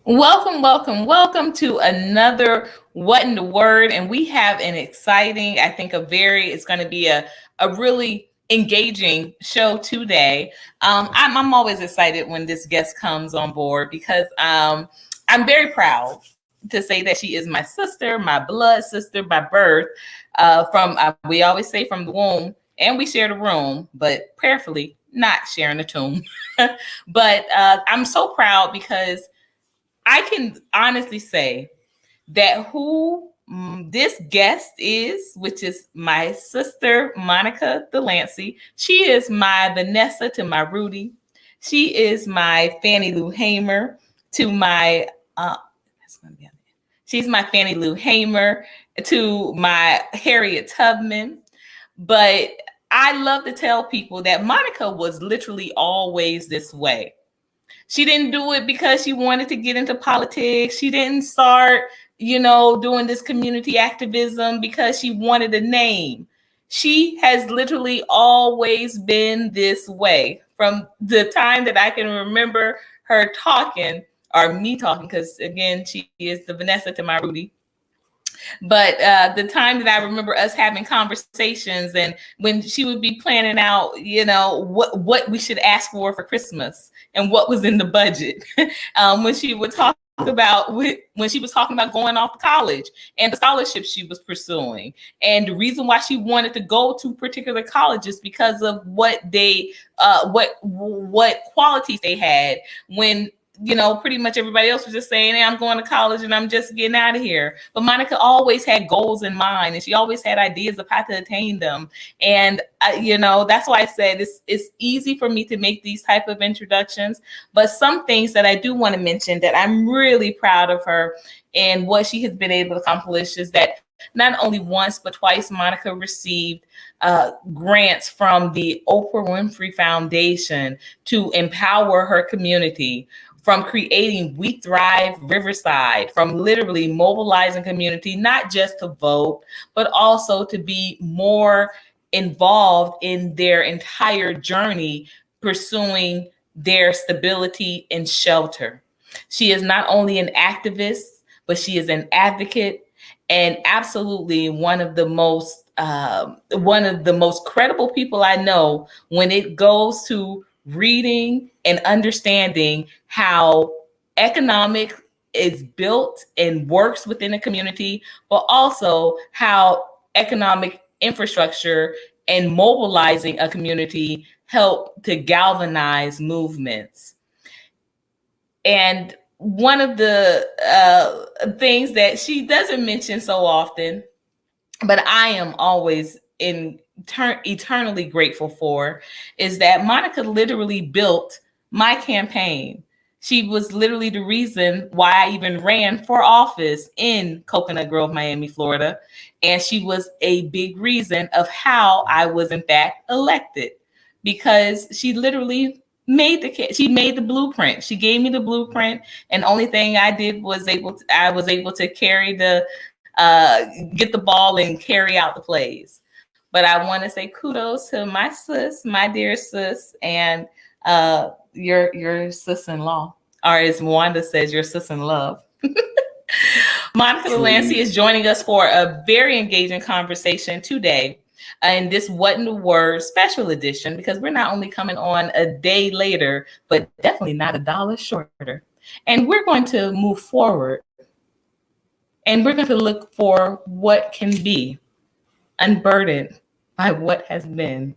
Welcome to another What in the Word. And we have an exciting, I think it's going to be a really engaging show today. I'm always excited when this guest comes on board because I'm very proud to say that she is my sister, my blood sister by birth, we always say from the womb, and we share the room, but prayerfully not sharing the tomb. But I'm so proud because I can honestly say that who this guest is, which is my sister, Monica Delancey. She is my Vanessa to my Rudy. She is my Fannie Lou Hamer to my, that's going to be on there. She's my Fannie Lou Hamer to my Harriet Tubman. But I love to tell people that Monica was literally always this way. She didn't do it because she wanted to get into politics. She didn't start, doing this community activism because she wanted a name. She has literally always been this way from the time that I can remember her talking or me talking, because again, she is the Vanessa to my Rudy. But the time that I remember us having conversations and when she would be planning out, what we should ask for Christmas and what was in the budget. When she would talk about when she was talking about going off to college and the scholarships she was pursuing, and the reason why she wanted to go to particular colleges because of what qualities they had, when pretty much everybody else was just saying, hey, I'm going to college and I'm just getting out of here. But Monica always had goals in mind, and she always had ideas of how to attain them. And, that's why I said it's easy for me to make these type of introductions. But some things that I do want to mention that I'm really proud of her and what she has been able to accomplish is that not only once, but twice, Monica received grants from the Oprah Winfrey Foundation to empower her community, from creating We Thrive Riverside, from literally mobilizing community, not just to vote, but also to be more involved in their entire journey, pursuing their stability and shelter. She is not only an activist, but she is an advocate and absolutely one of the most credible people I know when it goes to reading and understanding how economic is built and works within a community, but also how economic infrastructure and mobilizing a community help to galvanize movements. And one of the things that she doesn't mention so often, but I am always eternally grateful for, is that Monica literally built my campaign. She was literally the reason why I even ran for office in Coconut Grove, Miami, Florida. And she was a big reason of how I was in fact elected, because she literally made the blueprint. She gave me the blueprint, and the only thing I did was I was able to carry get the ball and carry out the plays. But I want to say kudos to my sis, my dear sis, and your sis-in-law, or as Wanda says, your sis in love. Monica Delancey is joining us for a very engaging conversation today in this What in the Word special edition, because we're not only coming on a day later, but definitely not a dollar shorter. And we're going to move forward, and we're going to look for what can be unburdened by what has been.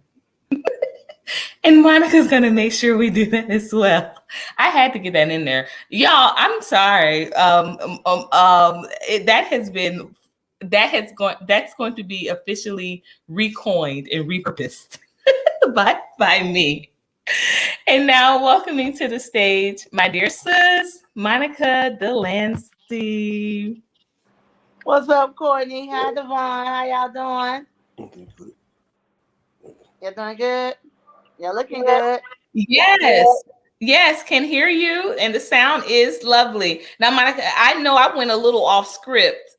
And Monica's going to make sure we do that as well. I had to get that in there. Y'all, I'm sorry. That's going to be officially recoined and repurposed by me. And now welcoming to the stage my dear sis, Monica Delancey. What's up, Courtney? Hi, Devon. How y'all doing? Y'all doing good? Y'all looking good? Yes, can hear you, and the sound is lovely. Now, Monica, I know I went a little off script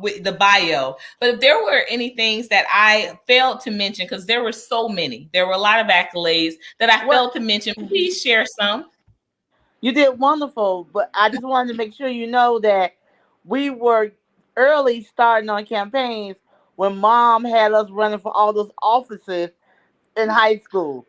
with the bio, but if there were any things that I failed to mention, because there were a lot of accolades that I failed to mention, please share some. You did wonderful, but I just wanted to make sure you know that we were early starting on campaigns when mom had us running for all those offices in high school,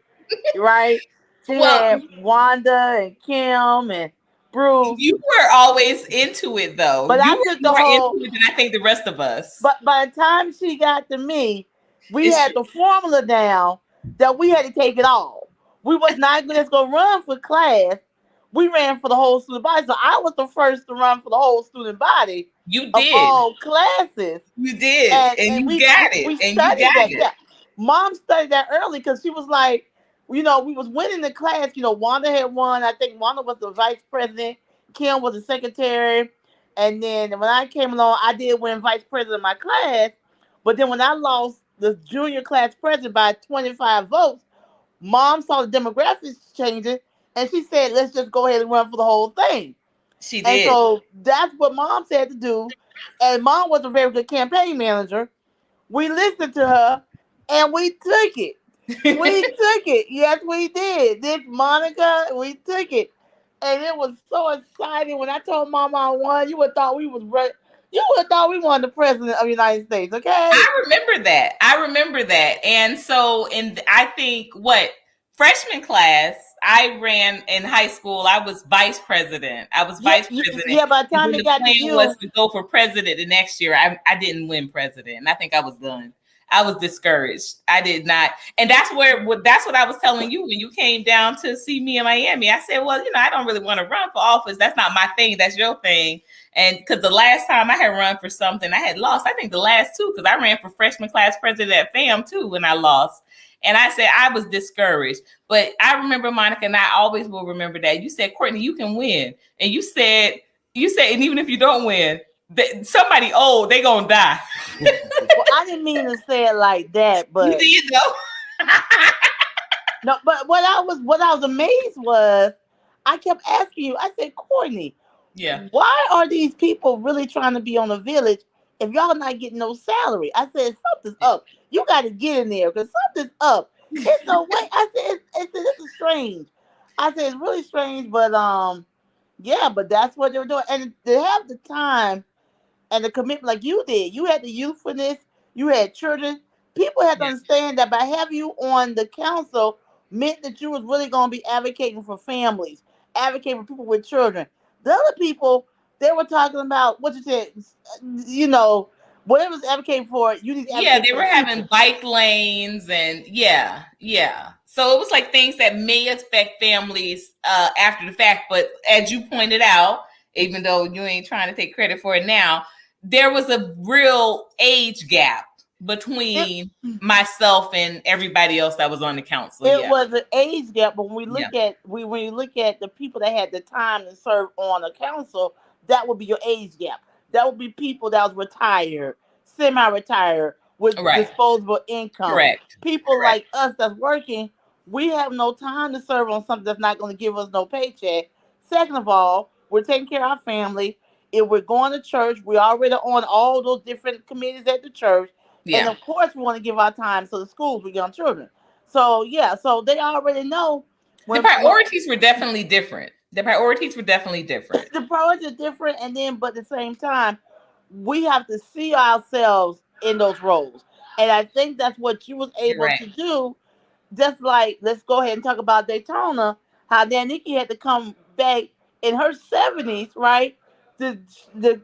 right? She Well, had Wanda and Kim and Bruce, you were always into it, though. but You I were took the more whole. into it than I think the rest of us. But by the time she got to me, we It's had true. the formula down that we had to take it all. We was not just gonna run for class. We ran for the whole student body. So I was the first to run for the whole student body You of did. all classes. You did. And And and you we got we, it. we And you studied got that. it. Yeah. Mom studied that early because she was like, we was winning the class. Wanda had won. I think Wanda was the vice president. Kim was the secretary. And then when I came along, I did win vice president of my class. But then when I lost the junior class president by 25 votes, mom saw the demographics changing and she said, let's just go ahead and run for the whole thing. She And did. so that's what mom said to do. And mom was a very good campaign manager. We listened to her and we took it. We took it. Yes, we did. This Monica, we took it. And it was so exciting when I told Mama I won. You would have thought we was right. You would have thought we won the president of the United States, okay? I remember that. I remember that. And so, I think what freshman class, I ran in high school. I was vice president. I was Yeah, vice president. yeah, by the And time then it the got to plan was you, to go for president the next year. I didn't win president. And I think I was done. I was discouraged. I did not. And that's what I was telling you when you came down to see me in Miami. I said, well, I don't really want to run for office. That's not my thing. That's your thing. And because the last time I had run for something, I had lost. I think the last two, because I ran for freshman class president at FAM too when I lost. And I said I was discouraged. But I remember, Monica, and I always will remember that. You said, Courtney, you can win. And and even if you don't win, somebody old, they gonna die. well, I didn't mean to say it like that, You but did though. no, but what I was amazed was I kept asking you, I said, Courtney, Yeah. why are these people really trying to be on the village if y'all not getting no salary? I said, something's up. You got to get in there because something's up. It's no way. I said, this is strange. I said, it's really strange, but yeah, but that's what they were doing. And to have the time and the commitment like you did. You had the youthfulness, you had children. People had to Yeah. understand that by having you on the council meant that you was really going to be advocating for families, advocating for people with children. The other people, they were talking about what you said, you know, whatever was advocating for, you need to Yeah, advocate they for were the having future. bike lanes and yeah. So it was like things that may affect families after the fact. But as you pointed out, even though you ain't trying to take credit for it now, there was a real age gap It, between myself and everybody else that was on the council. it Yeah. was an age gap, but Yeah. when you look at the people that had the time to serve on a council, that would be your age gap. That would be people that was retired, semi-retired, with Right. disposable income. Correct. People Correct. like us that's working, we have no time to serve on something that's not going to give us no paycheck. Second of all, we're taking care of our family. If we're going to church, we're already on all those different committees at the church. And Yeah. of course, we want to give our time to the schools with young children. So yeah, so they already know The when priorities were definitely different. The priorities were definitely different. the priorities are different, and then but at the same time, we have to see ourselves in those roles, and I think that's what you was You're able right. to do. Just like let's go ahead and talk about Daytona, how Dan Nikki had to come back in her 70s, right? To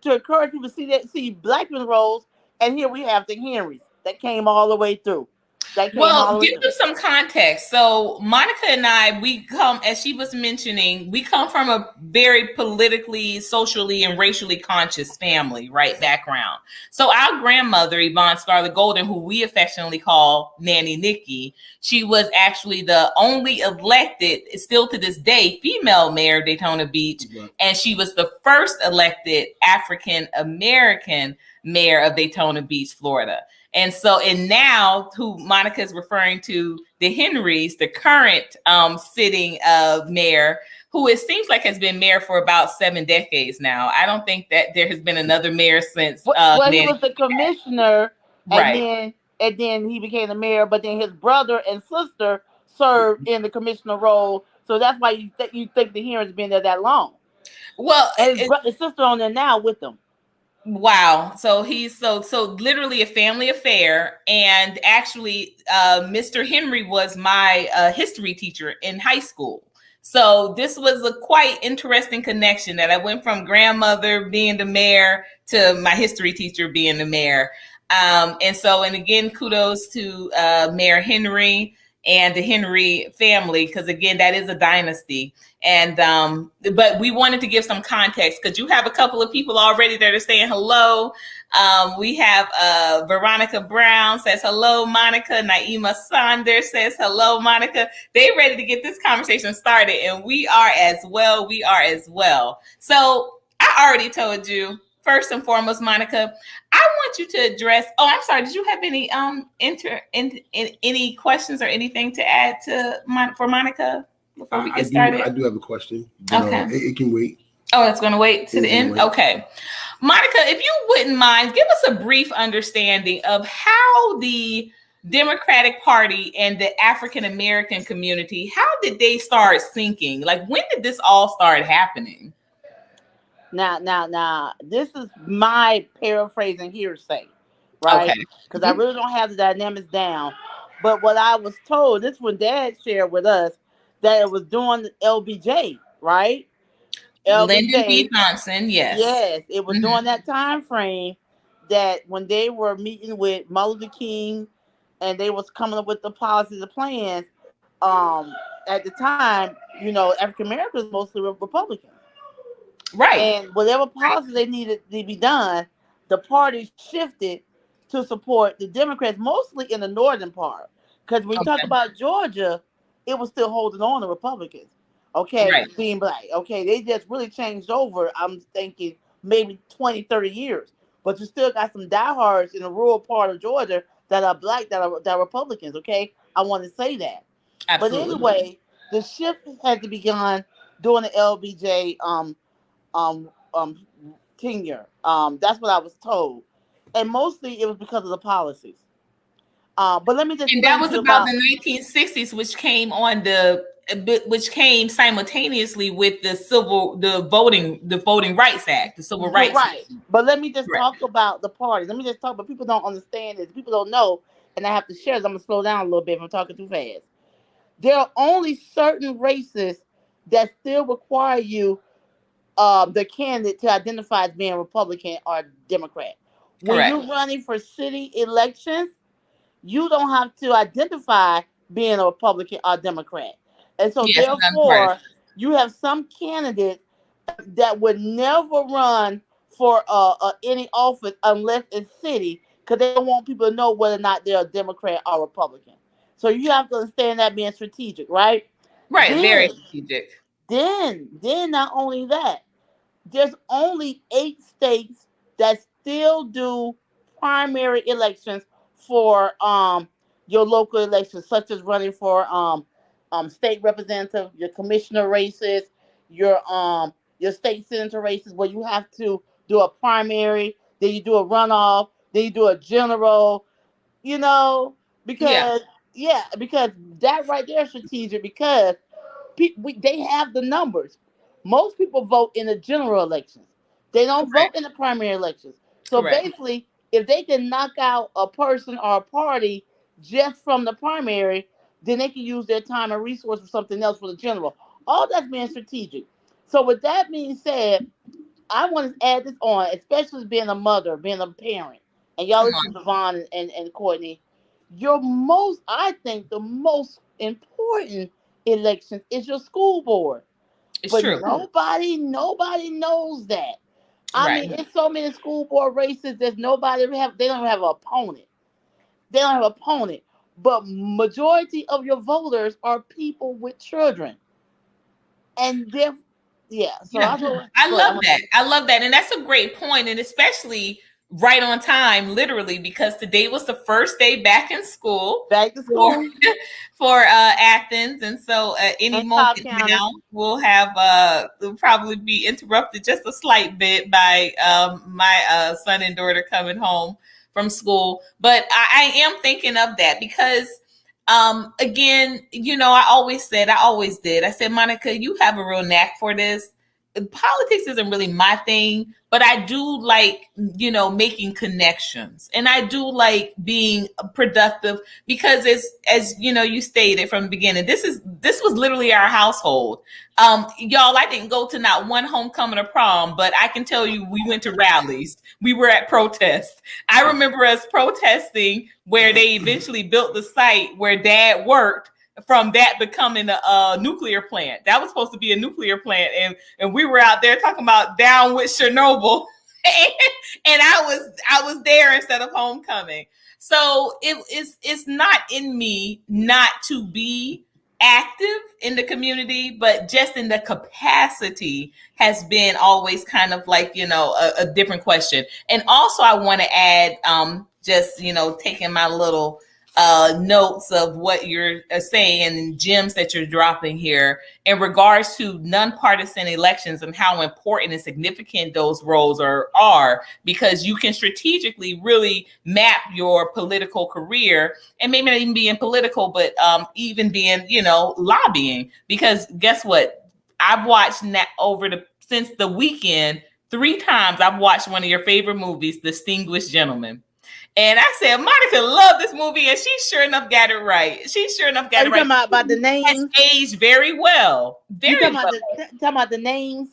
encourage people to see black men roles, and here we have the Henrys that came all the way through. That came Well, all the way give through. them some context. So, Monica and I, we come, as she was mentioning, we come from a very politically, socially, and racially conscious family, right? Background. So, our grandmother, Yvonne Scarlett Golden, who we affectionately call Nanny Nikki, she was actually the only elected, still to this day, female mayor of Daytona Beach. Right. And she was the first elected African American mayor of Daytona Beach, Florida. And so, and now who Monica is referring to, the Henrys, the current sitting mayor, who it seems like has been mayor for about 7 decades now. I don't think that there has been another mayor since. Well, he was the commissioner, and right. then he became the mayor. But then his brother and sister served in the commissioner role So that's why you think the hearing's been there that long. Well, And his sister on there now with them. wow. So he's so literally a family affair. And actually, Mr. Henry was my history teacher in high school. So this was a quite interesting connection that I went from grandmother being the mayor to my history teacher being the mayor. And again, kudos to Mayor Henry and the Henry family, because again, that is a dynasty. And but we wanted to give some context because you have a couple of people already that are saying hello. We have Veronica Brown says hello, Monica. Naima Saunders says hello, Monica. They ready to get this conversation started, and we are as well. We are as well. So I already told you, first and foremost, Monica, I want you to address. Oh, I'm sorry. Did you have any any questions or anything to add to for Monica before we get started? I do have a question. But, okay. It can wait. Oh, it's going to wait to the end? Wait. Okay. Monica, if you wouldn't mind, give us a brief understanding of how the Democratic Party and the African American community, how did they start sinking? Like, when did this all start happening? Now, this is my paraphrasing hearsay, right? Because I really don't have the dynamics down. But what I was told, this when Dad shared with us, that it was during the LBJ, right? Lyndon B. Johnson, yes. Yes, it was during that time frame that when they were meeting with Martin Luther King and they was coming up with the policies and plans, at the time, African Americans mostly were Republicans. Right. And whatever policy they needed to be done, the party shifted to support the Democrats, mostly in the northern part. Because when you talk about Georgia, it was still holding on to Republicans. Okay, right. Being black. Okay, they just really changed over, I'm thinking, maybe 20, 30 years. But you still got some diehards in the rural part of Georgia that are black, that are Republicans, okay? I want to say that. Absolutely. But anyway, the shift had to be done during the LBJ tenure. That's what I was told. And mostly it was because of the policies. But let me just. And that was about the 1960s, which came simultaneously with the Voting Rights Act, the Civil Rights. Right. But let me just talk about the party. Let me just talk, but people don't understand this. People don't know, and I have to share this. I'm gonna slow down a little bit if I'm talking too fast. There are only certain races that still require you, the candidate, to identify as being Republican or Democrat. When you're running for city elections, you don't have to identify being a Republican or Democrat. And so therefore, you have some candidates that would never run for any office unless it's city, because they don't want people to know whether or not they're a Democrat or Republican. So you have to understand that being strategic, right? Right, very strategic. Then not only that, there's only 8 states that still do primary elections for your local elections, such as running for state representative, your commissioner races, your state senator races, where you have to do a primary, then you do a runoff, then you do a general, because because that right there is strategic, because they have the numbers. Most people vote in the general elections. They don't vote in the primary elections. So basically, if they can knock out a person or a party just from the primary, then they can use their time and resource for something else for the general. All that's being strategic. So with that being said, I want to add this on, especially as being a mother, being a parent. And y'all listen to Vaughn and Courtney. I think the most important elections is your school board. It's true. Nobody knows that. I mean, it's so many school board races that they don't have an opponent. They don't have an opponent. But majority of your voters are people with children. And they're so I love that. I love that. And that's a great point. And especially right on time, literally, because today was the first day back in school. Back to school. For Athens. And so any moment now we'll probably be interrupted just a slight bit by my son and daughter coming home from school. But I am thinking of that because Again, I always did. I said, Monica, you have a real knack for this. Politics isn't really my thing, but I do like, making connections, and I do like being productive because as you stated from the beginning, this was literally our household. Y'all, I didn't go to not one homecoming or prom, but I can tell you we went to rallies. We were at protests. I remember us protesting where they eventually built the site where Dad worked, from that becoming a nuclear plant. That was supposed to be a nuclear plant, and we were out there talking about down with Chernobyl, and I was there instead of homecoming. So it's not in me not to be active in the community, but just in the capacity has been always kind of like a different question. And also I want to add, just taking my little notes of what you're saying and gems that you're dropping here in regards to nonpartisan elections and how important and significant those roles are, because you can strategically really map your political career, and maybe not even being political, but even being, lobbying. Because guess what? I've watched since the weekend 3 times. I've watched one of your favorite movies, Distinguished Gentleman. And I said, Monica loved this movie, and she sure enough got it right. She sure enough got it right. Talking about the names? Has aged very well. Very talking well. Talking about the names?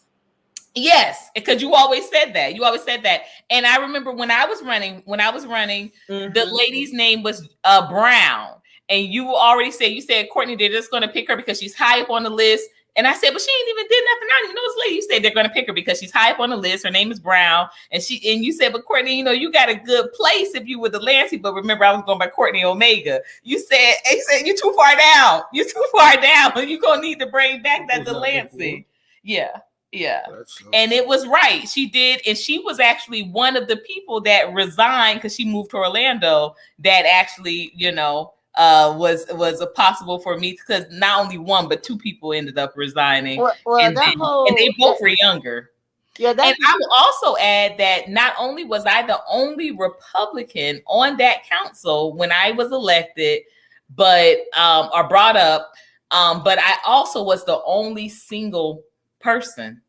Yes, because you always said that. You always said that. And I remember when I was running, the lady's name was Brown. And you already said, Courtney, they're just going to pick her because she's high up on the list. And I said, but she ain't even did nothing. I don't even know this lady. You said they're going to pick her because she's high up on the list. Her name is Brown. And you said, but Courtney, you got a good place if you were the Lancey. But remember, I was going by Courtney Omega. You said you're too far down. You're too far down. You're going to need to bring back that Delancey. Yeah. And it was right. She did. And she was actually one of the people that resigned because she moved to Orlando that actually, was a possible for me, because not only one but 2 people ended up resigning. And they both were younger. Yeah, and I will also add that not only was I the only Republican on that council when I was elected, but or brought up, but I also was the only single person.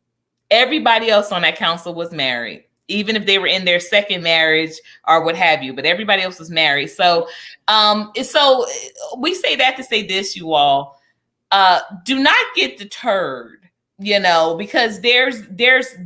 Everybody else on that council was married, even if they were in their second marriage or what have you, but everybody else was married. So we say that to say this, you all, do not get deterred, because there's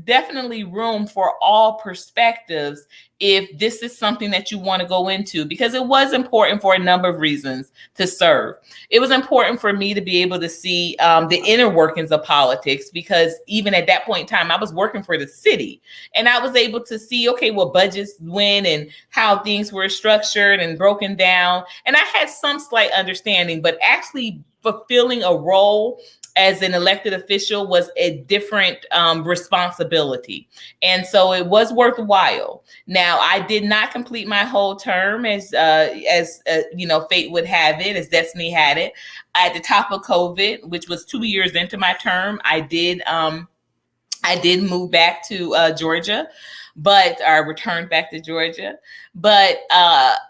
definitely room for all perspectives if this is something that you want to go into, because it was important for a number of reasons to serve. It was important for me to be able to see the inner workings of politics, because even at that point in time, I was working for the city, and I was able to see, okay, what budgets went and how things were structured and broken down. And I had some slight understanding, but actually fulfilling a role as an elected official was a different responsibility. And so it was worthwhile. Now, I did not complete my whole term as fate would have it, as destiny had it. At the top of COVID, which was 2 years into my term, I did move back to Georgia, but I returned back to Georgia. But and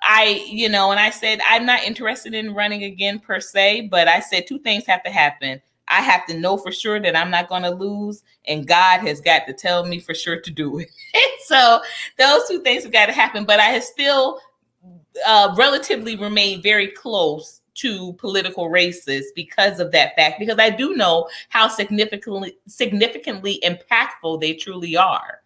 I said, I'm not interested in running again per se, but I said 2 things have to happen. I have to know for sure that I'm not going to lose, and God has got to tell me for sure to do it. So those 2 things have got to happen, but I have still relatively remained very close to political races because of that fact, because I do know how significantly impactful they truly are.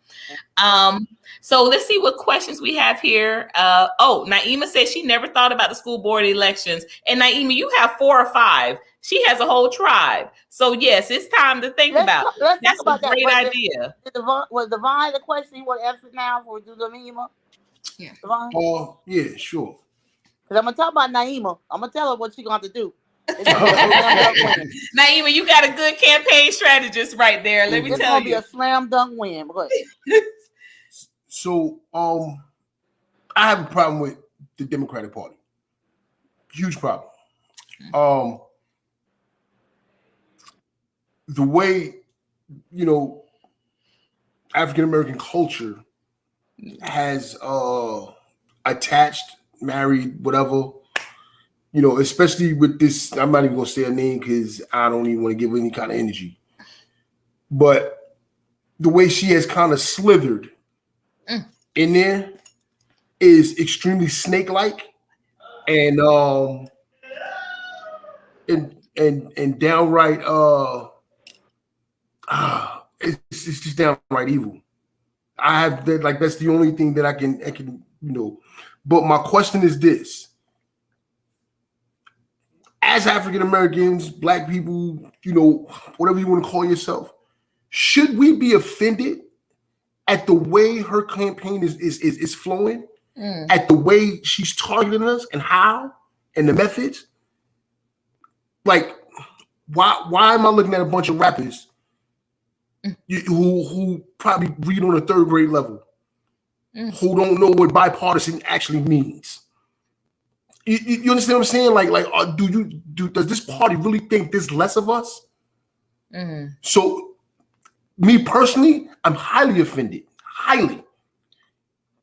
So let's see what questions we have here. Naima says she never thought about the school board elections. And Naima, you have 4 or 5. She has a whole tribe. So yes, it's time to think about. That's a great idea. Was Divine the question you want to answer now before we do Naima? Yeah. Yeah, sure. Because I'm gonna talk about Naima. I'm gonna tell her what she's gonna have to do. Naima, you got a good campaign strategist right there. Let me tell you. It's gonna be a slam dunk win. So, I have a problem with the Democratic Party. Huge problem. The way, African American culture has attached, married, whatever, especially with this. I'm not even gonna say a name because I don't even want to give any kind of energy. But the way she has kind of slithered in there is extremely snake-like and and downright it's just downright evil. I have that like that's the only thing that I can. But my question is this: as African Americans, Black people, whatever you want to call yourself, should we be offended at the way her campaign is flowing, at the way she's targeting us and how and the methods? Like, why am I looking at a bunch of rappers who probably read on a third grade level, who don't know what bipartisan actually means? You understand what I'm saying? Like, does this party really think this less of us? So, me personally, I'm highly offended, highly.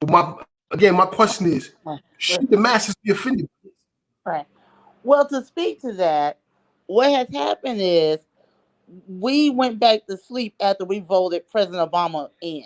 But my question is, should the masses be offended? Right. Well, to speak to that, what has happened is we went back to sleep after we voted President Obama in.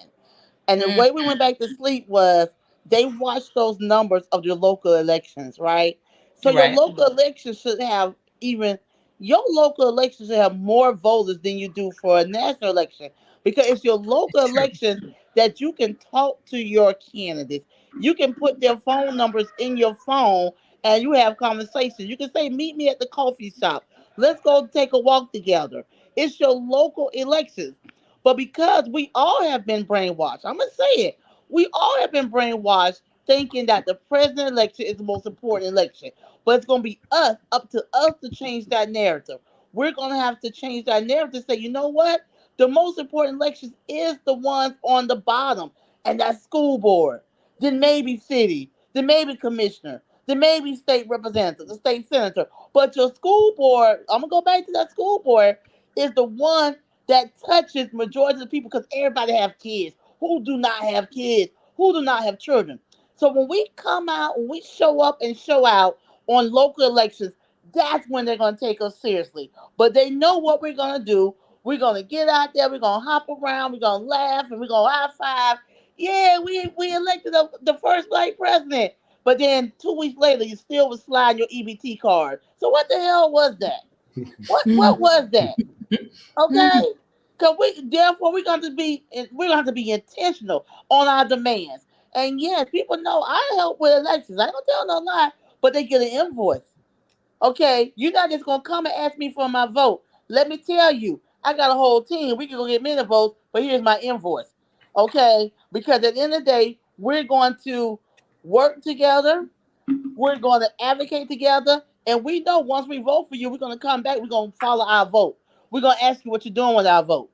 And the way we went back to sleep was they watched those numbers of your local elections, right? So your Right. local elections should have your local elections should have more voters than you do for a national election because it's your local elections that you can talk to your candidates. You can put their phone numbers in your phone and you have conversations. You can say, meet me at the coffee shop. Let's go take a walk together. It's your local elections. But because we all have been brainwashed, I'm going to say it. We all have been brainwashed thinking that the president election is the most important election. But it's going to be up to us to change that narrative. We're going to have to change that narrative to say, you know what? The most important elections is the ones on the bottom. And that's school board, then maybe city, then maybe commissioner, then maybe state representative, the state senator. But your school board, I'm going to go back to that school board, is the one that touches majority of the people because everybody have kids. Who do not have kids? Who do not have children? So when we come out, when we show up and show out on local elections, that's when they're going to take us seriously. But they know what we're going to do. We're going to get out there. We're going to hop around. We're going to laugh and we're going to high five. Yeah, we elected the first Black president. But then 2 weeks later, you still was sliding your EBT card. So what the hell was that? What was that? Okay, because we're going to be intentional on our demands. And yes, people know I help with elections. I don't tell no lie, but they get an invoice. Okay, you're not just gonna come and ask me for my vote. Let me tell you, I got a whole team. We can go get many votes, but here's my invoice. Okay, because at the end of the day, we're going to work together. We're going to advocate together. And we know once we vote for you, we're going to come back. We're going to follow our vote. We're going to ask you what you're doing with our vote.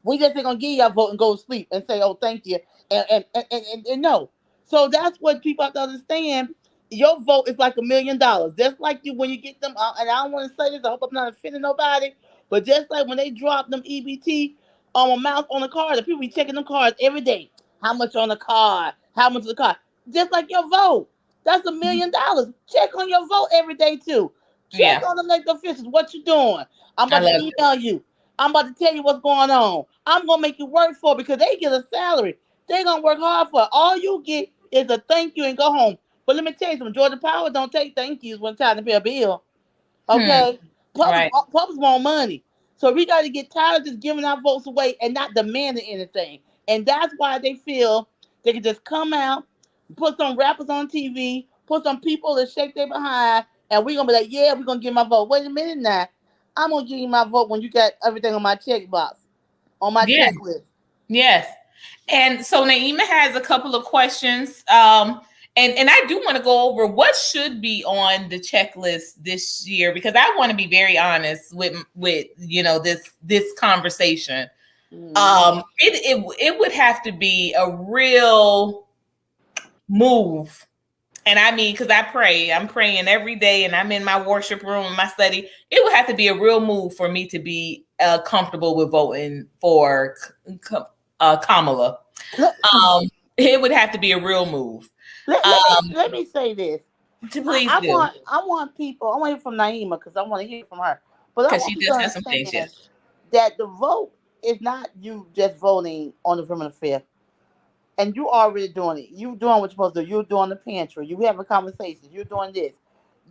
We just ain't going to give you our vote and go to sleep and say, oh, thank you. And no. So that's what people have to understand. Your vote is like $1,000,000. Just like you when you get them, and I don't want to say this, I hope I'm not offending nobody, but just like when they drop them EBT amount on the card, the people be checking them cards every day. How much on the card? How much on the card? Just like your vote. That's $1,000,000. Check on your vote every day too. Check Yeah. on the elected officials. What you doing? I'm I about to love email you. I'm about to tell you what's going on. I'm gonna make you work for it because they get a salary. They're gonna work hard for it. All you get is a thank you and go home. But let me tell you something, Georgia Power don't take thank yous when time to pay a bill. it. Okay? Public Right. public want money. So we gotta get tired of just giving our votes away and not demanding anything. And that's why they feel they can just come out, put some rappers on TV, put some people that shake their behind, and we're gonna be like, yeah, we're gonna give my vote. Wait a minute now. I'm gonna give you my vote when you got everything on my checkbox, on my Yeah. checklist. Yes. And so Naima has a couple of questions. And I do want to go over what should be on the checklist this year because I want to be very honest with this conversation. It would have to be a real move. And I mean, because I'm praying every day and I'm in my worship room and my study. It would have to be a real move for me to be comfortable with voting for Kamala. Let, It would have to be a real move. let, let me Um, let me say this. Please do, I want people. I want to hear from Naima because I want to hear from her. But I because want she people does to have some things. understand Yes. that the vote is not you just voting on November the 5th, and you already doing it. You doing what you're supposed to do. You're doing the pantry. You having conversations. You're doing this.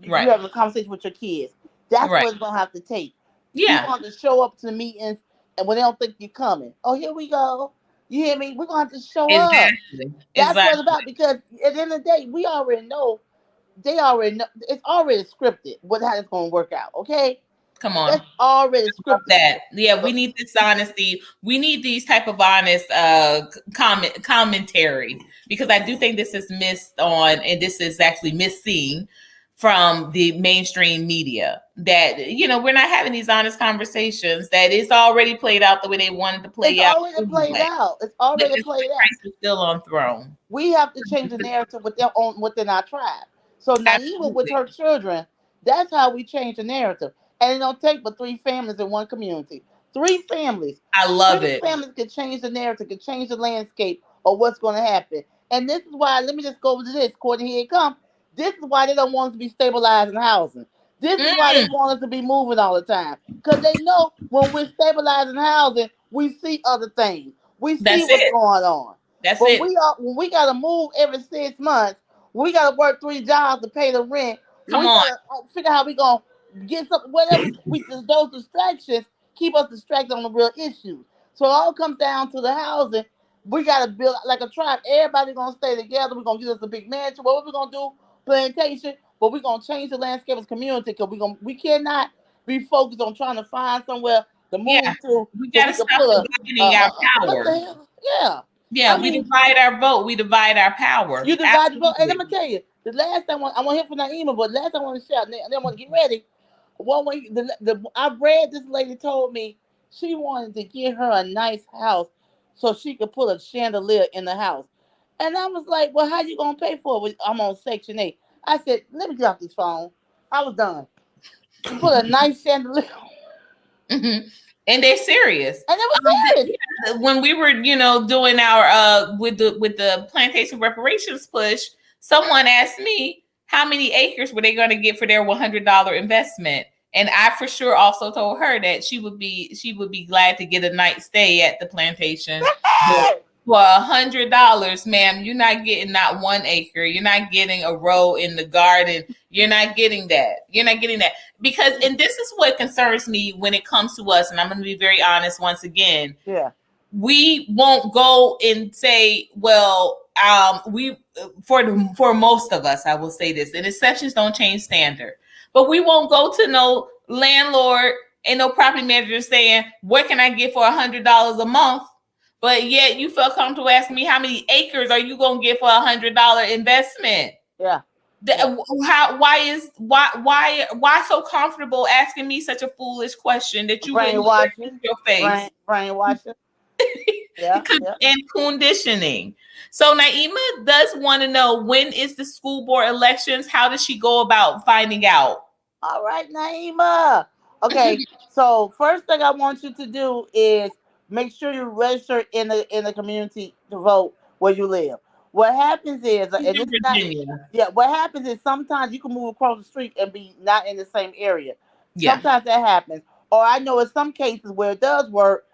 You Right. having a conversation with your kids. That's Right. what it's gonna have to take. People Yeah. have to show up to the meetings, and when they don't think you're coming, oh here we go. You hear me? We're gonna have to show up. Exactly. That's what it's Exactly. about because at the end of the day, we already know. They already know. It's already scripted. What how it's gonna work out? Okay, Come on. that's already Love scripted. that. Yeah, we So need this honesty. We need these type of honest commentary, because I do think this is missed on, and this is actually missing from the mainstream media, that we're not having these honest conversations, that it's already played out the way they wanted to it's play out already played anyway. out. It's That already Mr. played out. Christ is still on throne. We have to change the narrative within our tribe. So Naima with Absolutely. her children, that's how we change the narrative. And it don't take but three families in one community. Three families. I love Three it. families can change the narrative, can change the landscape of what's going to happen. And this is why, let me just go to this, Courtney, here it comes. This is why they don't want us to be stabilized in housing. This is why they Mm, want us to be moving all the time. Because they know when we're stabilizing housing, we see other things. We see that's what's it. going on. That's But it. when we gotta move every 6 months, we gotta work three jobs to pay the rent. Come We on. gotta figure out how we gonna get some whatever we those distractions keep us distracted on the real issues. So it all comes down to the housing. We gotta build like a tribe. Everybody gonna stay together. We're gonna get us a big mansion. What we gonna do? Plantation. But we're gonna change the landscape of the community because we cannot be focused on trying to find somewhere to Yeah. move to We so got we to can stop put dividing our what the power. hell? Yeah. Yeah, I we mean, divide our vote. We divide our power. you divide the vote. And I'm Absolutely. gonna tell you, the last time I want to hear from Naima, but last time I want to shout, and then I want to get ready. One way, I read this lady told me she wanted to get her a nice house so she could put a chandelier in the house. And I was like, well, how you gonna pay for it? I'm on Section 8. I said, let me get off this phone. I was done. To put a nice chandelier, Hmm. And they're serious. and it was serious. Yeah, when we were, doing our with the plantation reparations push, someone asked me how many acres were they going to get for their $100 investment, and I for sure also told her that she would be glad to get a night stay at the plantation. But for $100, ma'am, you're not getting not 1 acre. You're not getting a row in the garden. You're not getting that. You're not getting that. Because, and this is what concerns me when it comes to us, and I'm going to be very honest once again. Yeah, We won't go and say, well, we for most of us, I will say this, and exceptions don't change standard, but we won't go to no landlord and no property manager saying, what can I get for $100 a month? But yet you feel comfortable asking me how many acres are you gonna get for $100 investment? yeah, The, yeah. how why so comfortable asking me such a foolish question that you wouldn't dare use Brainwashing, your face? brainwashing. Yeah, yeah. And conditioning. So Naima does want to know, when is the school board elections? How does she go about finding out? All right, Naima. Okay, so first thing I want you to do is make sure you register in the community to vote where you live. What happens is, She's and in this is not, Virginia. yeah. What happens is sometimes you can move across the street and be not in the same area. Yeah, Sometimes that happens. Or I know in some cases where it does work,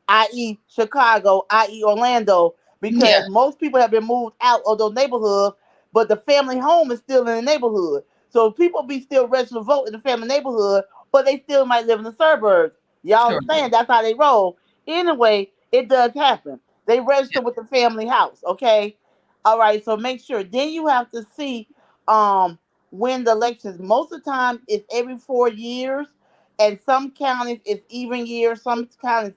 i.e., Chicago, i.e., Orlando, yeah, because most people have been moved out of those neighborhoods, but the family home is still in the neighborhood. So people be still registered to vote in the family neighborhood, but they still might live in the suburbs. Y'all correct. understand? That's how they roll. Anyway, it does happen. They register with the family house, okay? All right, so make sure. Then you have to see um when the elections. Most of the time it's every 4 years, and some counties it's even years, some counties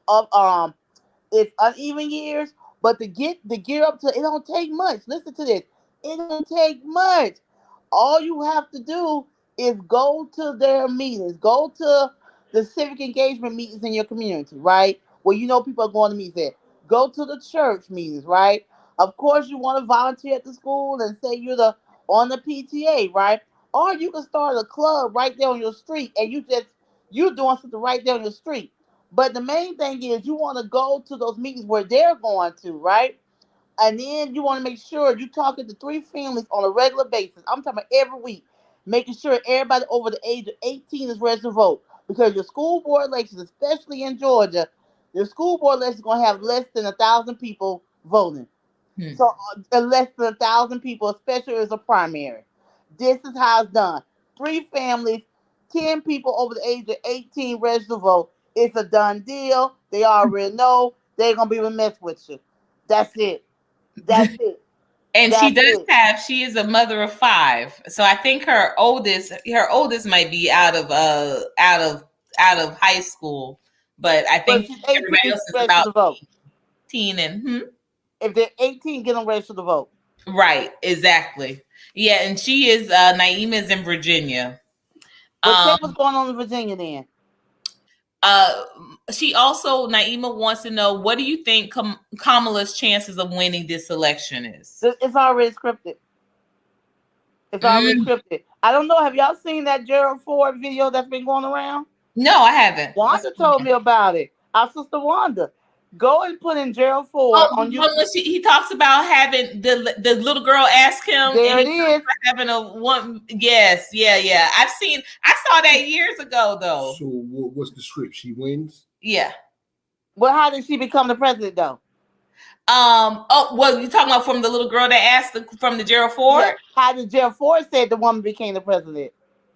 of it's uneven years, but to gear up to it don't take much. Listen to this. It don't take much. All you have to do is go to their meetings. Go to the civic engagement meetings in your community, right? Where you know people are going to meet there. Go to the church meetings, right? Of course you want to volunteer at the school and say you're the on the PTA, right? Or you can start a club right there on your street and you doing something right there on your street. But the main thing is you want to go to those meetings where they're going to, right? And then you want to make sure you talking to three families on a regular basis. I'm talking about every week, making sure everybody over the age of 18 is ready to vote. Because your school board elections, especially in Georgia, your school board election is going to have less than 1,000 people voting. Hmm. So less than 1,000 people, especially as a primary. This is how it's done. Three families, 10 people over the age of 18 ready to vote. It's a done deal. They already know they're gonna be able to mess with you. That's it. That's it. And she That's does it. have, she is a mother of five. So I think her oldest might be out of high school. But I But think she's 18, everybody she's else is ready about to vote. 18 and If they're 18, get them ready to vote. right, exactly. Yeah, and she is Naima is in Virginia. But tell Um me what's going on in Virginia then. uh she also Naima wants to know, what do you think Kamala's chances of winning this election is? It's already scripted. It's already Mm, scripted. I don't know. Have y'all seen that Gerald Ford video that's been going around? no, I haven't. What's Wanda told me about it. Our sister Wanda. Go and put in Gerald Ford on when YouTube. he talks about having the little girl ask him, There and it he talks is. about having a one. Yes, yeah. I saw that years ago though. So what's the script? She wins. Yeah. Well, how did she become the president though? Oh, well, you talking about from the little girl that asked from the Gerald Yeah. Ford? How did Gerald Ford said the woman became the president?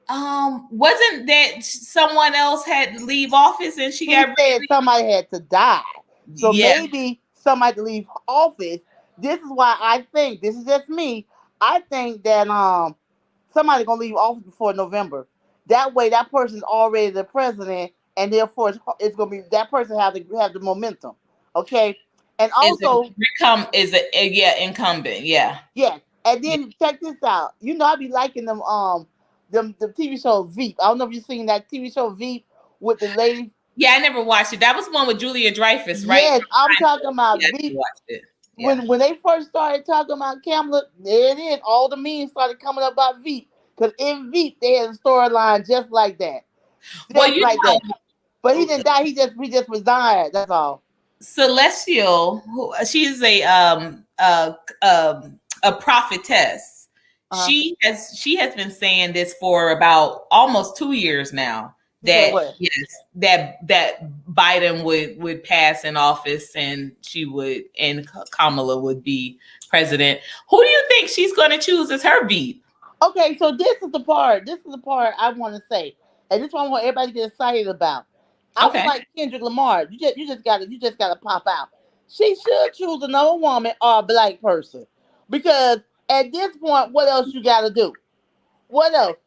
Wasn't that someone else had to leave office and she He got said really? somebody had to die. So Yeah. maybe somebody to leave office. This is why I think, this is just me. I think that somebody gonna leave office before November. That way that person's already the president and therefore it's gonna be that person have the momentum. Okay. And also, Yeah, incumbent. Yeah. yes. And Yeah. then check this out. You know I be liking them the TV show Veep. I don't know if you've seen that TV show Veep with the lady. Yeah, I never watched it. That was one with Julia Dreyfus, right? Yes, I'm talking about Yeah, I Veep. never watched it. Yeah. When they first started talking about Kamala, there it is. All the memes started coming up about Veep. Because in Veep they had a storyline just like that. Well, Just like that. But he didn't die, he just resigned. That's all. Celestial, she's a prophetess. Uh-huh. She has been saying this for about almost 2 years now, He said that what? yes, that Biden would pass in office and Kamala would be president. Who do you think she's going to choose as her beat? Okay, so this is the part. This is the part I want to say. And this one I want everybody to get excited about. I was Okay. like Kendrick Lamar. You just gotta pop out. She should choose another woman or a black person. Because at this point, what else you gotta do? What else?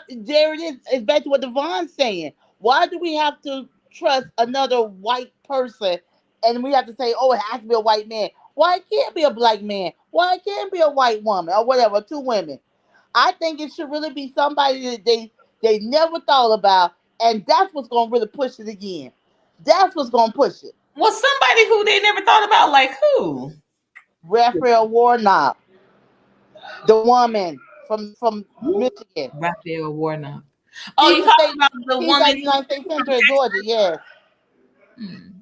There it is. It's back to what Devon's saying. Why do we have to trust another white person and we have to say, oh, it has to be a white man? Why it can't be a black man? Why it can't be a white woman or whatever, two women? I think it should really be somebody that they never thought about, and that's what's gonna really push it again. That's what's gonna push it. Well, somebody who they never thought about, like who? Raphael Warnock, the woman from Michigan. Raphael Warnock. Oh, He's you the talking state. about the He's our woman? United States Senator in Georgia. Yes.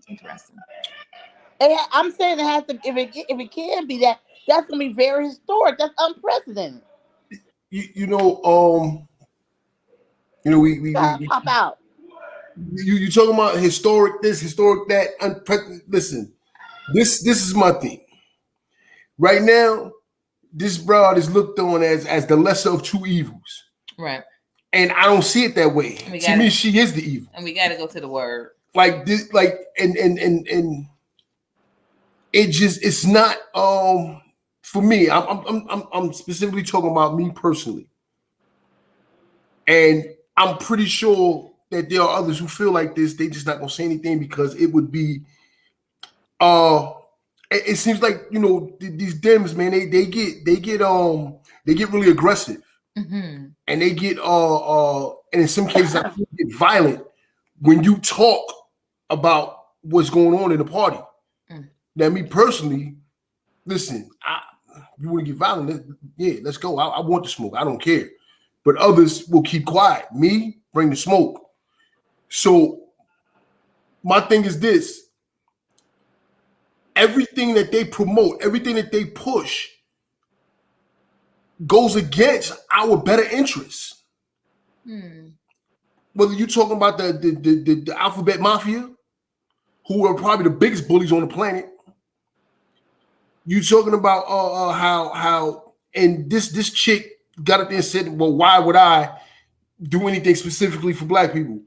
Interesting. I'm saying it has to. If it can be that, that's gonna be very historic. That's unprecedented. You know, we Gotta pop out. you talking about historic this, historic that, unprecedented. Listen, this is my thing. Right now, this broad is looked on as the lesser of two evils. Right. And I don't see it that way. To me, she is the evil. And we gotta go to the word. Like this, like and it just it's not for me. I'm specifically talking about me personally. And I'm pretty sure that there are others who feel like this. They just not gonna say anything because it would be it seems like, you know, these Dems, man, they get really aggressive. Mm-hmm. And they get and in some cases I think they get violent when you talk about what's going on in the party. Now, me personally, listen, you want to get violent, let's go. I want the smoke. I don't care. But others will keep quiet. Me, bring the smoke. So my thing is this. everything that they promote, everything that they push goes against our better interests. Whether you're talking about the alphabet mafia, who are probably the biggest bullies on the planet. You talking about how and this chick got up there and said, well, why would I do anything specifically for black people?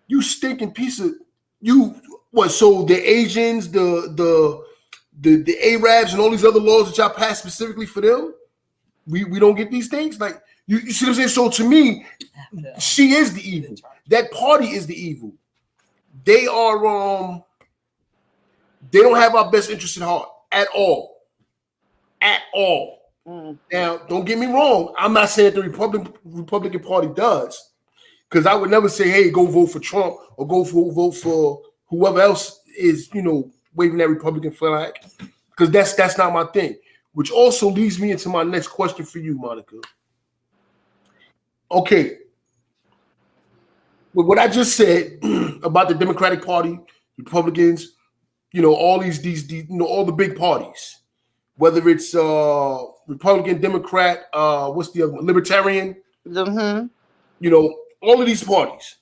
You stinking piece of you. What? So the Asians, the Arabs, and all these other laws that y'all passed specifically for them, we don't get these things. Like you see what I'm saying? So to me, she is the evil. That party is the evil. They are they don't have our best interest at heart at all. At all. Now, don't get me wrong. I'm not saying that the Republican Party does, because I would never say, "Hey, go vote for Trump" or "Go vote for whoever else is, waving that Republican flag," because that's not my thing. Which also leads me into my next question for you, Monica. Okay, with what I just said about the Democratic Party, Republicans, all these all the big parties. Whether it's Republican, Democrat, what's the other one? Libertarian. All of these parties.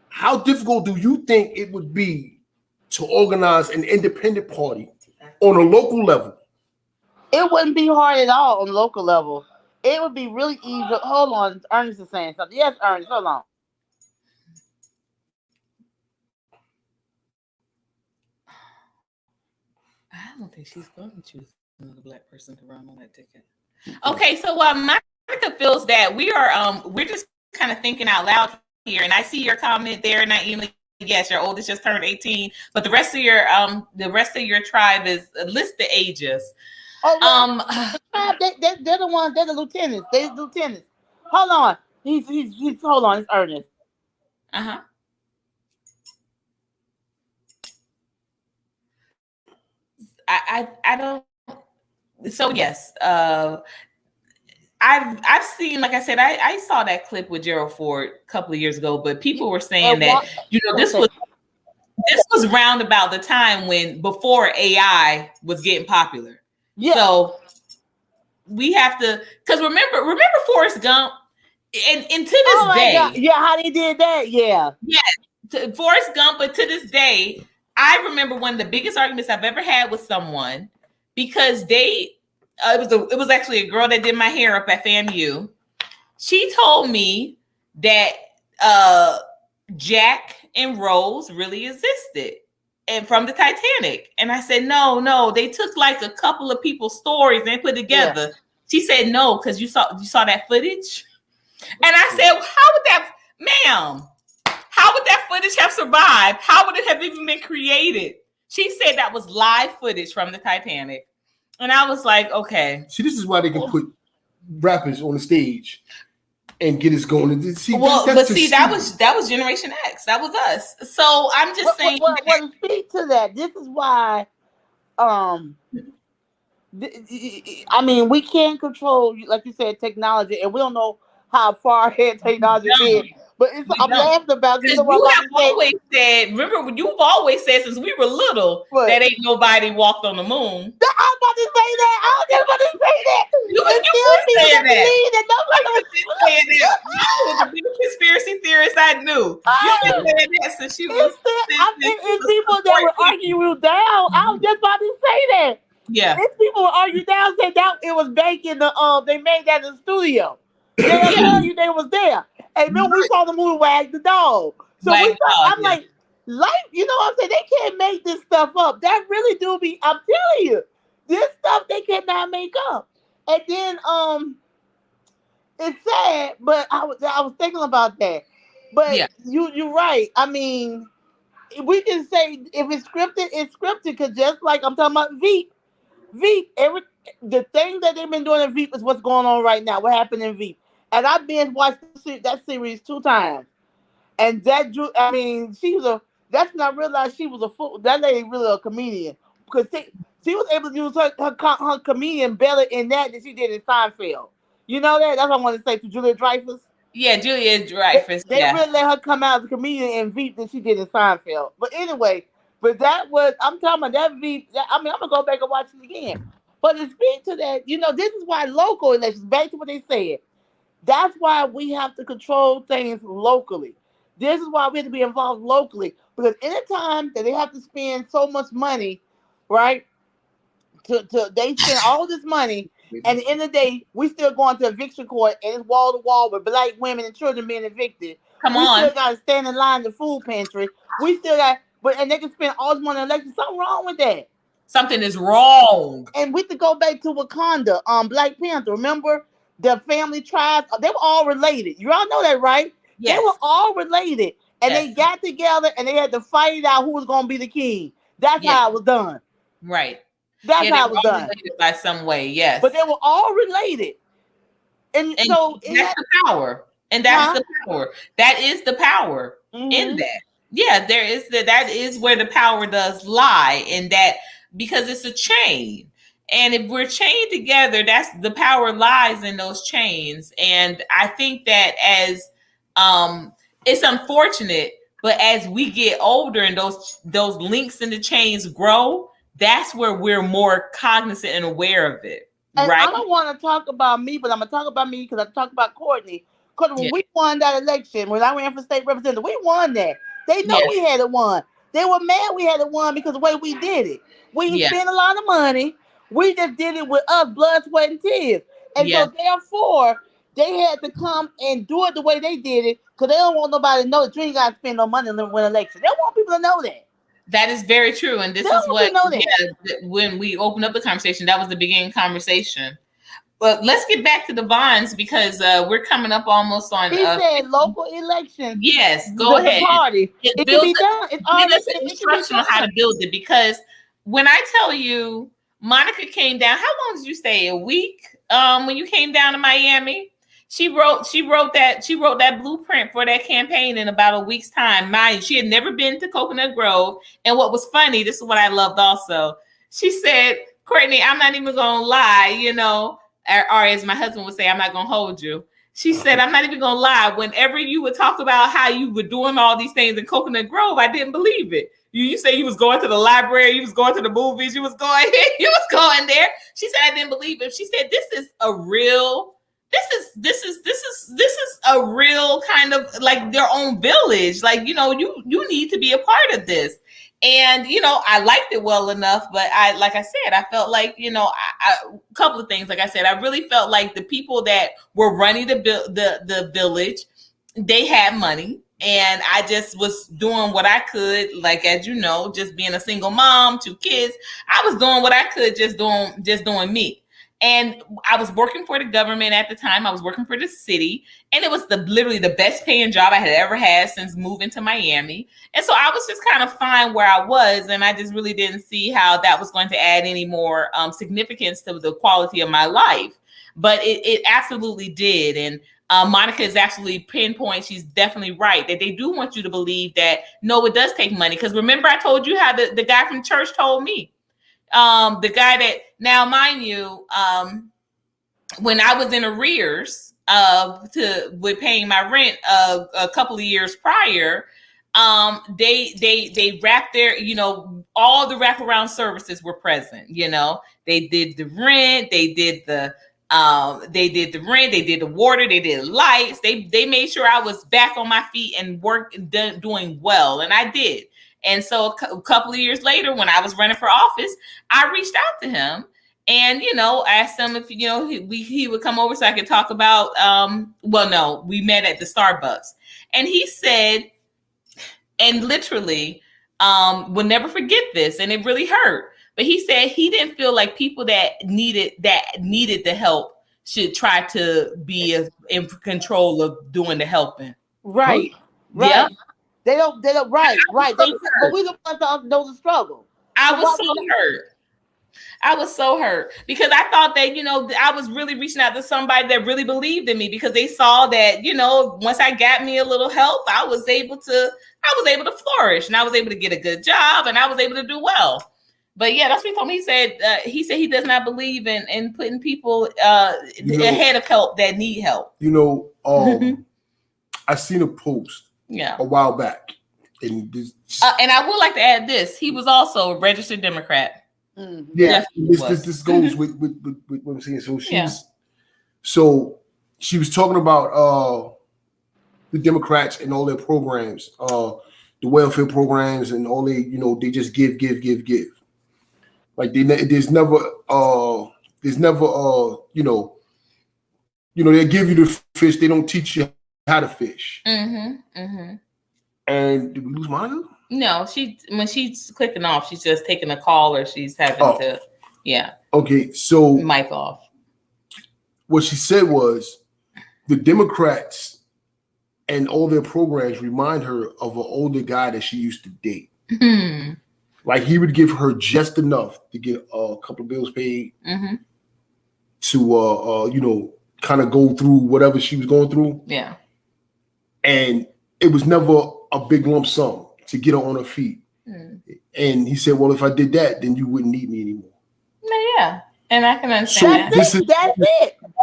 How difficult do you think it would be to organize an independent party on a local level? It wouldn't be hard at all on the local level. It would be really easy. Hold on, Ernest is saying something. Yes, Ernest, hold on. I don't think she's going to choose another black person to run on that ticket. Okay, so while Monica feels that we're just kind of thinking out loud here, and I see your comment there, Naima. Yes, your oldest just turned 18, but the rest of your tribe is list the ages. They're the ones. They're the lieutenants. They're the lieutenants. Hold on. He's hold on. It's Ernest. I don't. So yes, I've seen, like I said, I saw that clip with Gerald Ford a couple of years ago, but people were saying that this was round about the time before AI was getting popular. Yeah. So we have to, because remember Forrest Gump, and to this day, God. Yeah, how they did that, yeah, Forrest Gump, but to this day. I remember one of the biggest arguments I've ever had with someone, because it was actually a girl that did my hair up at FAMU. She told me that Jack and Rose really existed and from the Titanic. And I said, no, they took like a couple of people's stories and put together. Yeah. She said, no, because you saw that footage. And I said, ma'am, how would that footage have survived? How would it have even been created? She said that was live footage from the Titanic. And I was like, okay. See, this is why they can put rappers on the stage and get us going. See, that was Generation X. That was us. So I'm just saying. Well, to speak to that, this is why I mean, we can't control, like you said, technology, and we don't know how far ahead technology is. But I'm laughing about this. You've always said since we were little that ain't nobody walked on the moon. I'm about to say that. I was just about to say that. You were saying that. You was the biggest conspiracy theorist I knew. You've been saying that since you was. It's people that would argue you down. I was just about to say that. Yeah. It's people would argue down, said that it was baked in the they made that in the studio. They tell you they was there. And then we saw the movie Wag the Dog. So I'm like, life, you know what I'm saying? They can't make this stuff up. That really do be, I'm telling you, this stuff they cannot make up. And then it's sad, but I was thinking about that. But you're right. I mean, we can say if it's scripted, it's scripted, because just like I'm talking about Veep, the thing that they've been doing in Veep is what's going on right now. What happened in Veep? And I've been watched that series 2 times. And that's when I realized she was that lady really a comedian. Because she was able to use her comedian better in that than she did in Seinfeld. You know that? That's what I want to say to Julia Dreyfus. Yeah, Julia Dreyfus. They really let her come out as a comedian in Veep than she did in Seinfeld. But anyway, But that was, I'm talking about that I mean, I'm gonna go back and watch it again. But to speak to that, this is why local elections, back to what they said. That's why we have to control things locally. This is why we have to be involved locally. Because anytime that they have to spend so much money, right? They spend all this money, and at the end of the day, we still going to eviction court and it's wall to wall with black women and children being evicted. Come We on. still got to stand in line at the food pantry. We still got, and they can spend all this money on elections. Something wrong with that. Something is wrong. And we have to go back to Wakanda, Black Panther. Remember the family tribes? They were all related. You all know that, right? Yes. They were all related, and Yes. they got together and they had to fight it out who was going to be the king. That's Yes. how it was done. Right. That's how it was done. Related by some way, yes. But they were all related, and so that's the power. And that's the power. That is the power in that. Yeah, there is that is where the power does lie, in that, because it's a chain. And if we're chained together, that's the power lies in those chains. And I think that as it's unfortunate, but as we get older and those links in the chains grow, that's where we're more cognizant and aware of it. And right? I don't want to talk about me, but I'm gonna talk about me because I talk about Courtney. Because when we won that election, when I ran for state representative, we won that. They know we had it won. They were mad we had it won because of the way we did it. We spent a lot of money. We just did it with us, blood, sweat, and tears. And so therefore, they had to come and do it the way they did it, because they don't want nobody to know that you ain't got to spend no money to win an election. They don't want people to know that. That is very true. And this is what, when we opened up the conversation, that was the beginning conversation. But let's get back to the bonds, because we're coming up almost on. He said local elections. Yes, go ahead. The party. It can be done. It's already instruction on how to build it, because when I tell you, Monica came down. How long did you stay? A week? When you came down to Miami, she wrote that blueprint for that campaign in about a week's time. Mind, she had never been to Coconut Grove, and what was funny, this is what I loved also. She said, "Courtney, I'm not even gonna lie, or as my husband would say, I'm not gonna hold you." She said, "I'm not even gonna lie. Whenever you would talk about how you were doing all these things in Coconut Grove, I didn't believe it. You say you was going to the library, you was going to the movies, you was going there." She said, "I didn't believe it." She said, this is a real kind of like their own village. Like, you need to be a part of this." And, I liked it well enough, but like I said, I felt like, a couple of things. Like I said, I really felt like the people that were running the village, they had money. And I just was doing what I could, like, as you know, just being a single mom, 2 kids. I was doing what I could, just doing me. And I was working for the government at the time. I was working for the city, and it was literally the best paying job I had ever had since moving to Miami. And so I was just kind of fine where I was, and I just really didn't see how that was going to add any more significance to the quality of my life. But it absolutely did. And Monica is absolutely pinpoint. She's definitely right that they do want you to believe that, no, it does take money. Because remember, I told you how the guy from church told me. The guy that, now mind you, when I was in arrears with paying my rent a couple of years prior, they wrapped their, all the wraparound services were present. They did the rent, they did the rent, they did the water, they did lights. They made sure I was back on my feet and doing well, and I did. And so a couple of years later, when I was running for office, I reached out to him and, asked him if, he would come over so I could talk about, we met at the Starbucks. And he said, and literally, will never forget this, and it really hurt. But he said he didn't feel like people that needed the help should try to be in control of doing the helping. Right. Right. Yep. They don't, right. But we don't want to know the struggle. I was so hurt because I thought that, I was really reaching out to somebody that really believed in me, because they saw that, once I got me a little help, I was able to flourish, and I was able to get a good job, and I was able to do well. But yeah, that's what he told me. He said he does not believe in putting people ahead of help that need help. I seen a post a while back, And I would like to add this: he was also a registered Democrat. Yeah, this goes with what I'm saying. So she was talking about the Democrats and all their programs, the welfare programs, and all they just give. Like there's never they give you the fish, they don't teach you how to fish. And did we lose Monica? No, when she's clicking off, she's just taking a call or she's having to, Okay, so mic off. What she said was the Democrats and all their programs remind her of an older guy that she used to date. Like he would give her just enough to get a couple of bills paid to kind of go through whatever she was going through. Yeah. And it was never a big lump sum to get her on her feet. And he said, well, if I did that, then you wouldn't need me anymore. Yeah. And I can understand that's it.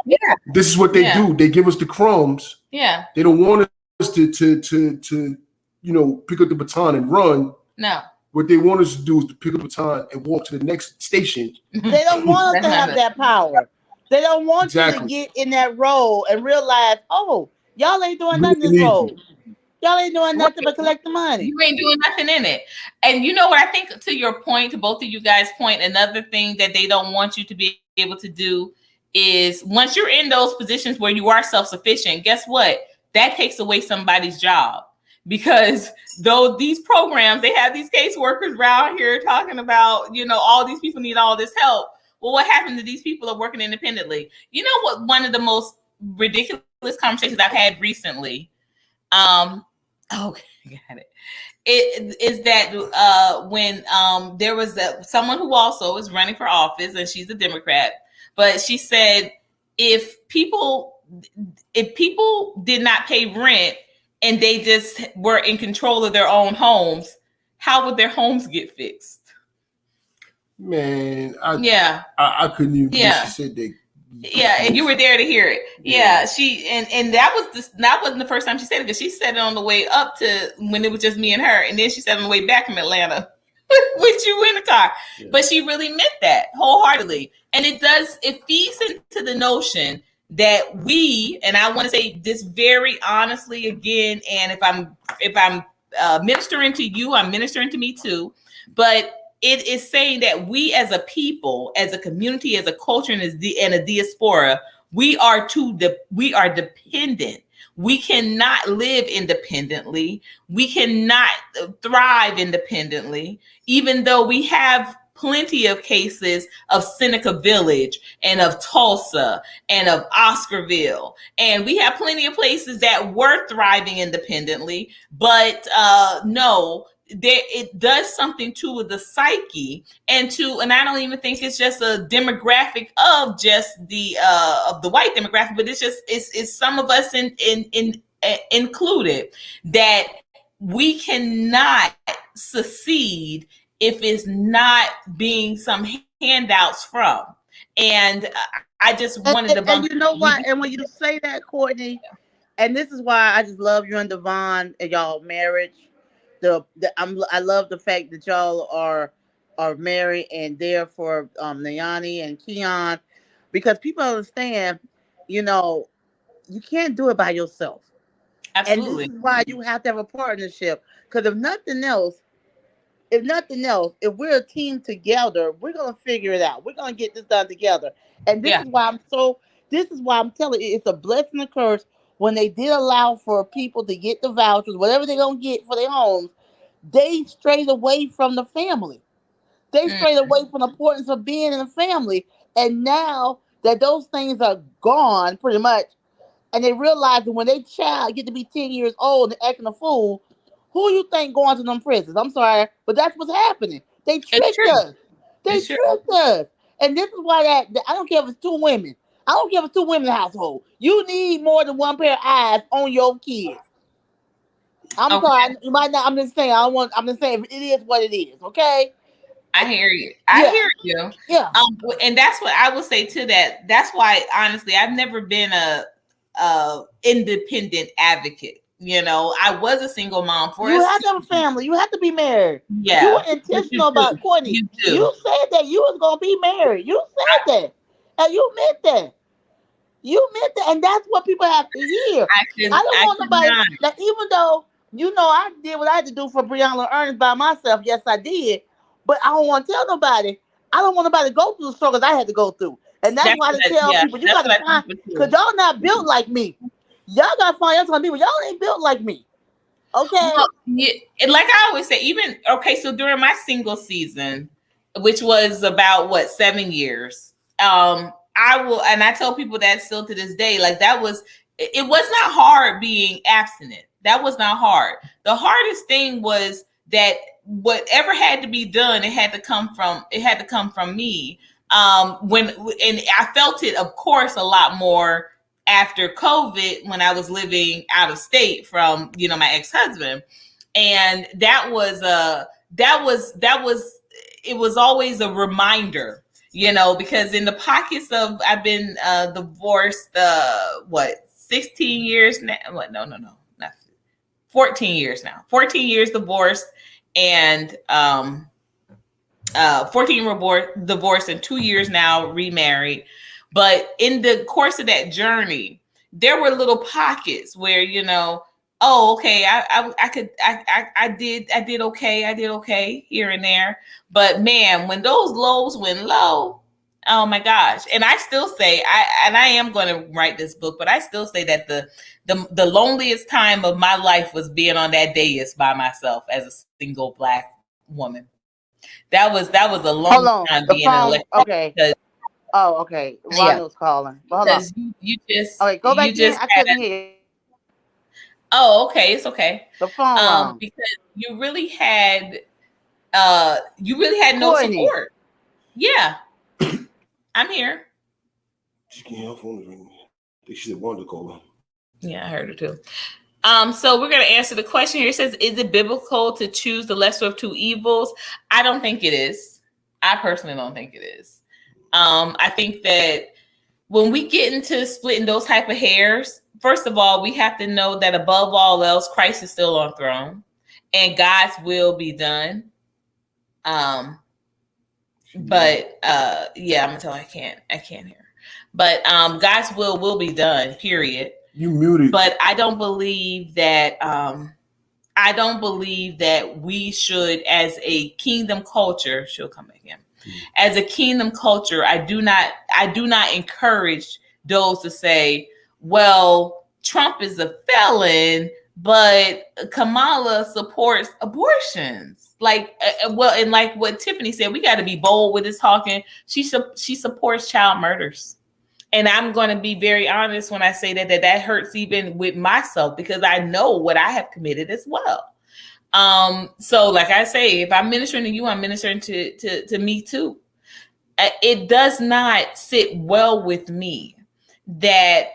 Yeah. This is what they do. They give us the crumbs. Yeah. They don't want us to pick up the baton and run. No. What they want us to do is to pick up the baton and walk to the next station. They don't want us to have that power. They don't want you to get in that role and realize, oh, y'all ain't doing nothing in this role. Y'all ain't doing nothing but collect the money. You ain't doing nothing in it. And you know what I think, to your point, to both of you guys' point, another thing that they don't want you to be able to do is once you're in those positions where you are self-sufficient, guess what? That takes away somebody's job. Because though these programs, they have these caseworkers around here talking about, all these people need all this help. Well, what happened to these people are working independently? You know what? One of the most ridiculous conversations I've had recently, got it. It is that when there was someone who also is running for office, and she's a Democrat, but she said if people did not pay rent and they just were in control of their own homes, how would their homes get fixed? Man, I couldn't even. Yeah, she said that. Yeah, and you were there to hear it. Yeah, she and that wasn't the first time she said it, because she said it on the way up to when it was just me and her, and then she said it on the way back from Atlanta with you in the car. Yeah. But she really meant that wholeheartedly, and it feeds into the notion that we, and I want to say this very honestly again, and if I'm ministering to you, I'm ministering to me too, but it is saying that we as a people, as a community, as a culture, and a diaspora, we are dependent. We cannot live independently. We cannot thrive independently, even though we have plenty of cases of Seneca Village and of Tulsa and of Oscarville. And we have plenty of places that were thriving independently, but no, it does something to the psyche and I don't even think it's just a demographic of just of the white demographic, but it's some of us included, that we cannot succeed if it's not being some handouts from. And I just wanted to and you know what? And when you say that, Courtney, and this is why I just love you and Devon and y'all marriage. I love the fact that y'all are married and there for Nayani and Keon, because people understand, you can't do it by yourself. Absolutely. And this is why you have to have a partnership. Because if nothing else, if we're a team together, we're gonna figure it out. We're gonna get this done together. And this is why I'm telling you, it's a blessing and a curse when they did allow for people to get the vouchers, whatever they're gonna get for their homes. They strayed away from the family. They strayed away from the importance of being in a family. And now that those things are gone, pretty much, and they realize that when their child get to be 10 years old and acting a fool, who you think going to them prisons? I'm sorry, but that's what's happening. They tricked us. They tricked us. And this is why I don't care if it's two women. I don't care if it's two women in the household. You need more than one pair of eyes on your kids. I'm sorry, you might not. I'm just saying. I'm just saying. It is what it is. Okay. I hear you. I hear you. Yeah. And that's what I will say to that. That's why, honestly, I've never been a independent advocate You know, I was a single mom for You a had to have a season. family. You had to be married. You were Yeah, but you intentional do. about Courtney. You do. You said that you was gonna be married. You said that, and you meant that. You meant that, and that's what people have to hear. I don't I want could nobody not. like, even though I did what I had to do for Brianna Ernest by myself. Yes, I did, but I don't want to tell nobody. I don't want nobody to go through the struggles I had to go through, and that's That's why what I I, tell yeah, people you that's got to what I find, think cause too. y'all not built like me. Y'all gotta find y'all some people. Y'all ain't built like me. Well, Okay. yeah, and like I always say, even okay, so during my single season, which was about what 7 years, I will, and I tell people that still to this day, like that was, it was not hard being abstinent. That was not hard. The hardest thing was that whatever had to be done, it had to come from me. When and I felt it, of course, a lot more after COVID when I was living out of state from my ex-husband, and that was it was always a reminder, because in the pockets of I've been divorced what 16 years now, what no not 14 years now, 14 years divorced, and 14 divorced and 2 years now remarried. But in the course of that journey, there were little pockets where, oh, okay, I did okay here and there. But man, when those lows went low, oh my gosh. And I still say, I am going to write this book, but I still say that the loneliest time of my life was being on that dais by myself as a single Black woman. That was a long Hold time on. being The an electrician, phone. Okay. because Oh, okay. yeah, Ronald's calling. But hold on. because you just Okay, go back in. I had. couldn't hear. Oh, okay, it's okay. The phone wrong. Because you really had no Courtney. support. Yeah, I'm here. She can't have phone is ringing. I think she said wanted to call her. Yeah, I heard it too. So we're going to answer the question here. It says, is it biblical to choose the lesser of two evils? I don't think it is. I personally don't think it is. I think that when we get into splitting those type of hairs, first of all, we have to know that above all else, Christ is still on throne and God's will be done. But yeah, I'm gonna tell her I can't hear. But God's will be done, period. You muted. But I don't believe that we should, as a kingdom culture, she'll come again. As a kingdom culture, I do not encourage those to say, well, Trump is a felon, but Kamala supports abortions. And like what Tiffany said, we got to be bold with this talking. She supports child murders. And I'm going to be very honest when I say that hurts even with myself, because I know what I have committed as well. So like I say, if I'm ministering to you, I'm ministering to me too. It does not sit well with me that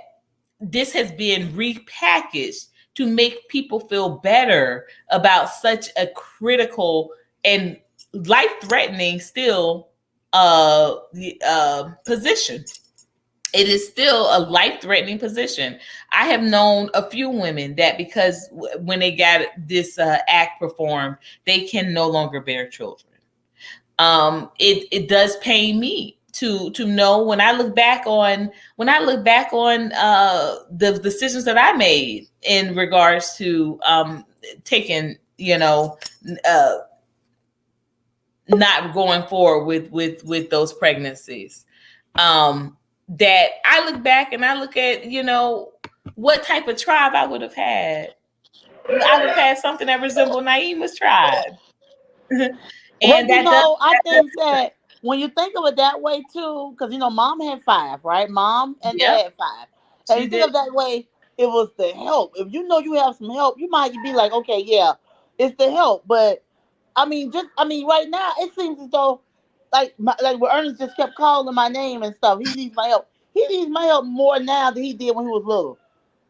this has been repackaged to make people feel better about such a critical and life-threatening still position. It is still a life-threatening position. I have known a few women that because when they got this act performed, they can no longer bear children. It does pain me to know when I look back on the decisions that I made in regards to taking, not going forward with those pregnancies. That I look back and I look at, what type of tribe I would have had. I would have had something that resembled Naima's tribe. Well, And that does, I think that when you think of it that way too, because mom had five, right? Mom and yep, dad had five. And she you think did. of that way, it was the help. If you have some help, you might be like, okay, yeah, it's the help. But right now it seems as though like where Ernest just kept calling my name and stuff. He needs my help. He needs my help more now than he did when he was little.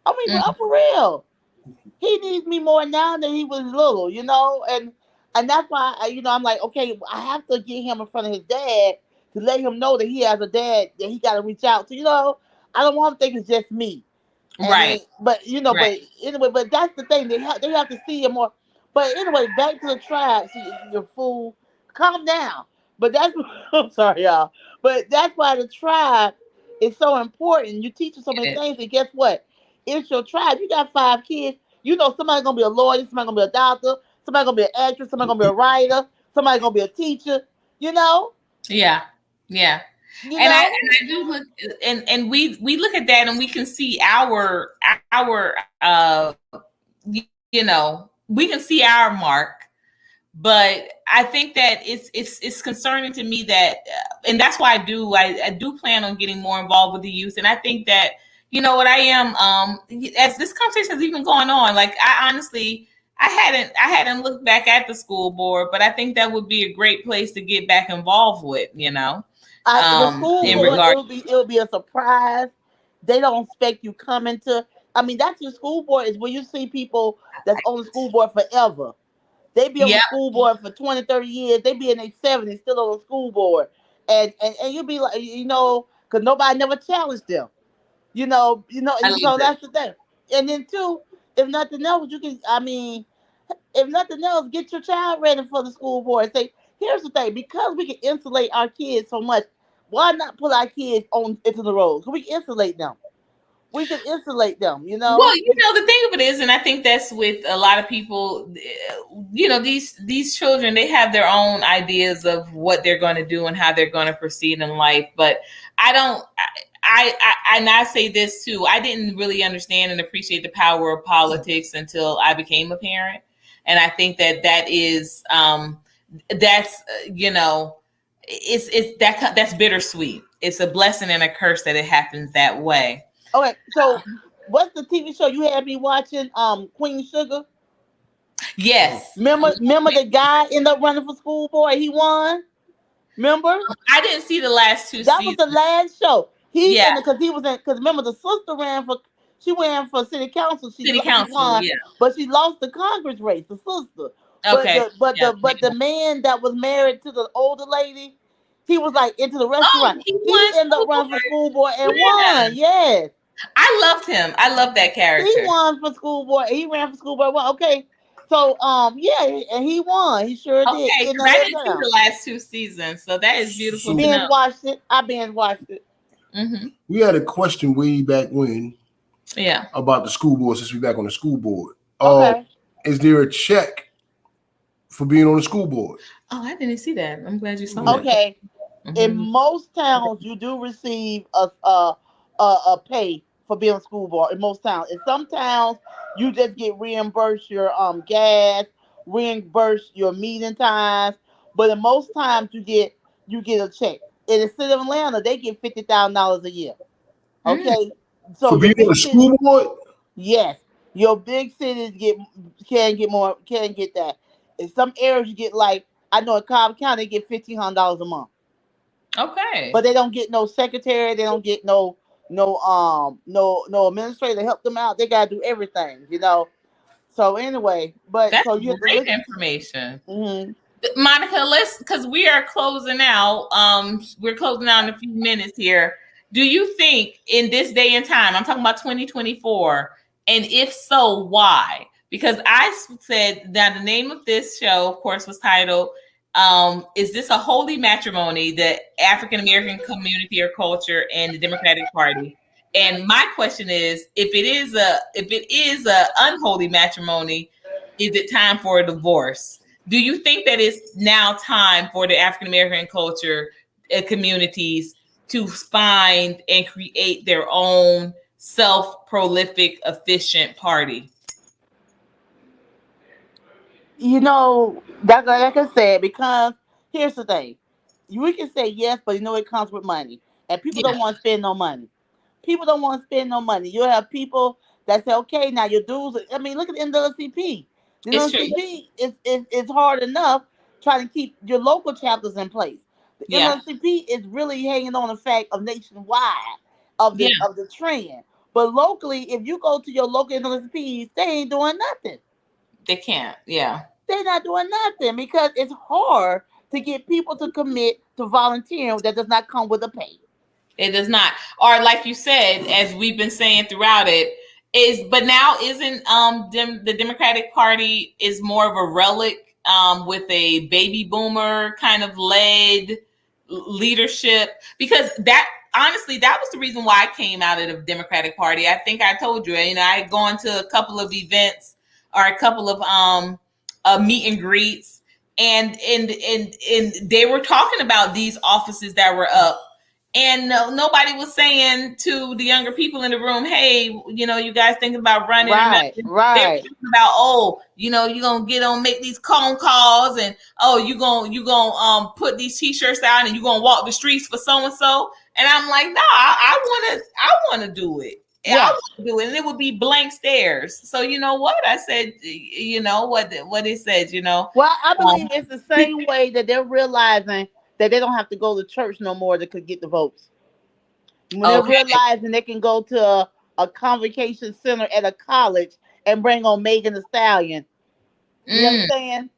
I mean, Mm. I'm for real. He needs me more now than he was little, and that's why I'm like, okay, I have to get him in front of his dad to let him know that he has a dad that he got to reach out to. I don't want him to think it's just me. And Right. then, but Right. but anyway, but that's the thing. They have to see it more. But anyway, back to the tribe. See, you fool, calm down. But that's I'm sorry, y'all. But that's why the tribe is so important. You teach them so many It is. things, and guess what? It's your tribe. You got 5 kids. You know somebody's gonna be a lawyer, somebody's gonna be a doctor, somebody's gonna be an actress, somebody's gonna be a writer, somebody's gonna be a teacher. You know, Yeah. Yeah. you And I know. and I do look, and we look at that and we can see our you know, we can see our mark. But I think that it's concerning to me that, and that's why I do plan on getting more involved with the youth. And I think that, you know what, I am, as this conversation has even going on, like, I honestly, I hadn't looked back at the school board, but I think that would be a great place to get back involved with, you know, The school in board, regard. it'll be a surprise. They don't expect you coming to. I mean, that's your school board is where you see people that's on the school board forever. They be on the Yeah, school board for 20, 30 years. They be in their 70s still on the school board. And you'll be like, because nobody never challenged them. I And love so it. that's the thing. And then two, if nothing else, if nothing else, get your child ready for the school board. Say, here's the thing, because we can insulate our kids so much, why not put our kids on into the road? Because we can insulate them. We can insulate them, you Well, know? you know, the thing of it is, and I think that's with a lot of people, you know, these children, they have their own ideas of what they're going to do and how they're going to proceed in life. But I don't. And I say this too. I didn't really understand and appreciate the power of politics until I became a parent, and I think that is that's you know, that's bittersweet. It's a blessing and a curse that it happens that way. Okay, so what's the TV show you had me watching? Queen Sugar. Yes. Remember the guy ended up running for school board. He won. Remember? I didn't see the last two That was the seasons. last show. He Yeah, and because he was in because remember the sister ran for she ran for city council. city She council. won, Yeah. but she lost the Congress race. The sister, but Okay. Yeah. the man that was married to the older lady, he was like into the Oh, restaurant. he He won ended up school running for board. school board and Yeah. won. Yes, I loved him. I love that he character. won for school board. He ran for school board. Well, okay, so yeah, and he won. He sure did. Okay, Getting because that I little didn't see down. the last two seasons, so that is beautiful to So Binge know. watched it. I binge watched it. Hmm. we had a question way back when Yeah. about the school board since we back on the school board. Okay. Is there a check for being on the school board? Oh, I didn't see that. I'm glad you saw Yeah. that. Okay. In Hmm. most towns, you do receive a pay for being on school board. In most towns, in some towns, you just get reimbursed your gas, reimbursed your meeting times. But in most times, you get a check. In the city of Atlanta, they get $50,000 a year. Mm. Okay, so For your being on big the city, school board? yes, your big cities can get that. In some areas, you get like I know in Cobb County, they get $1,500 a month. Okay. But they don't get no secretary. They don't get no administrator to help them out. They gotta do everything, you know. So anyway, but That's so you have to great listen. information. Hmm. Monica, let's, because we are closing out. We're closing out in a few minutes here. Do you think in this day and time, I'm talking about 2024, and if so, why? Because I said that the name of this show, of course, was titled "Is This a Holy Matrimony: The African American Community or Culture and the Democratic Party?" And my question is, if it is a unholy matrimony, is it time for a divorce? Do you think that it's now time for the African American culture communities to find and create their own self-prolific, efficient party? That's like I said, because here's the thing. We can say yes, but it comes with money. And people Yeah, don't want to spend no money. People don't want to spend no money. You have people that say, okay, now your dues. I mean, look at the NAACP. The it's true. NAACP is hard enough trying to keep your local chapters in place. The Yeah, NAACP is really hanging on the fact of nationwide of yeah, the trend. But locally, if you go to your local NAACPs, they ain't doing nothing. they can't. Yeah, They're not doing nothing because it's hard to get people to commit to volunteering that does not come with a pay. it does not. Or like you said, as we've been saying throughout it, But now isn't the Democratic Party is more of a relic with a baby boomer kind of led leadership, because that honestly that was the reason why I came out of the Democratic Party. I think I told you, I had gone to a couple of events or a couple of meet and greets, and they were talking about these offices that were up, and nobody was saying to the younger people in the room, hey, you guys thinking about running or Right, nothing. They were right. talking about, oh, you're gonna get on, make these phone calls, and oh, you gonna put these t-shirts out, and you're gonna walk the streets for so and so. And I'm like, no, I wanna do it. I Yeah. want to do it, and it would be blank stares. So you know what I said? You know what it said? Well, I believe Um, it's the same way that they're realizing that they don't have to go to church no more to could get the votes. When they're okay. realizing they can go to a convocation center at a college and bring on Megan the Stallion. You Mm, understand?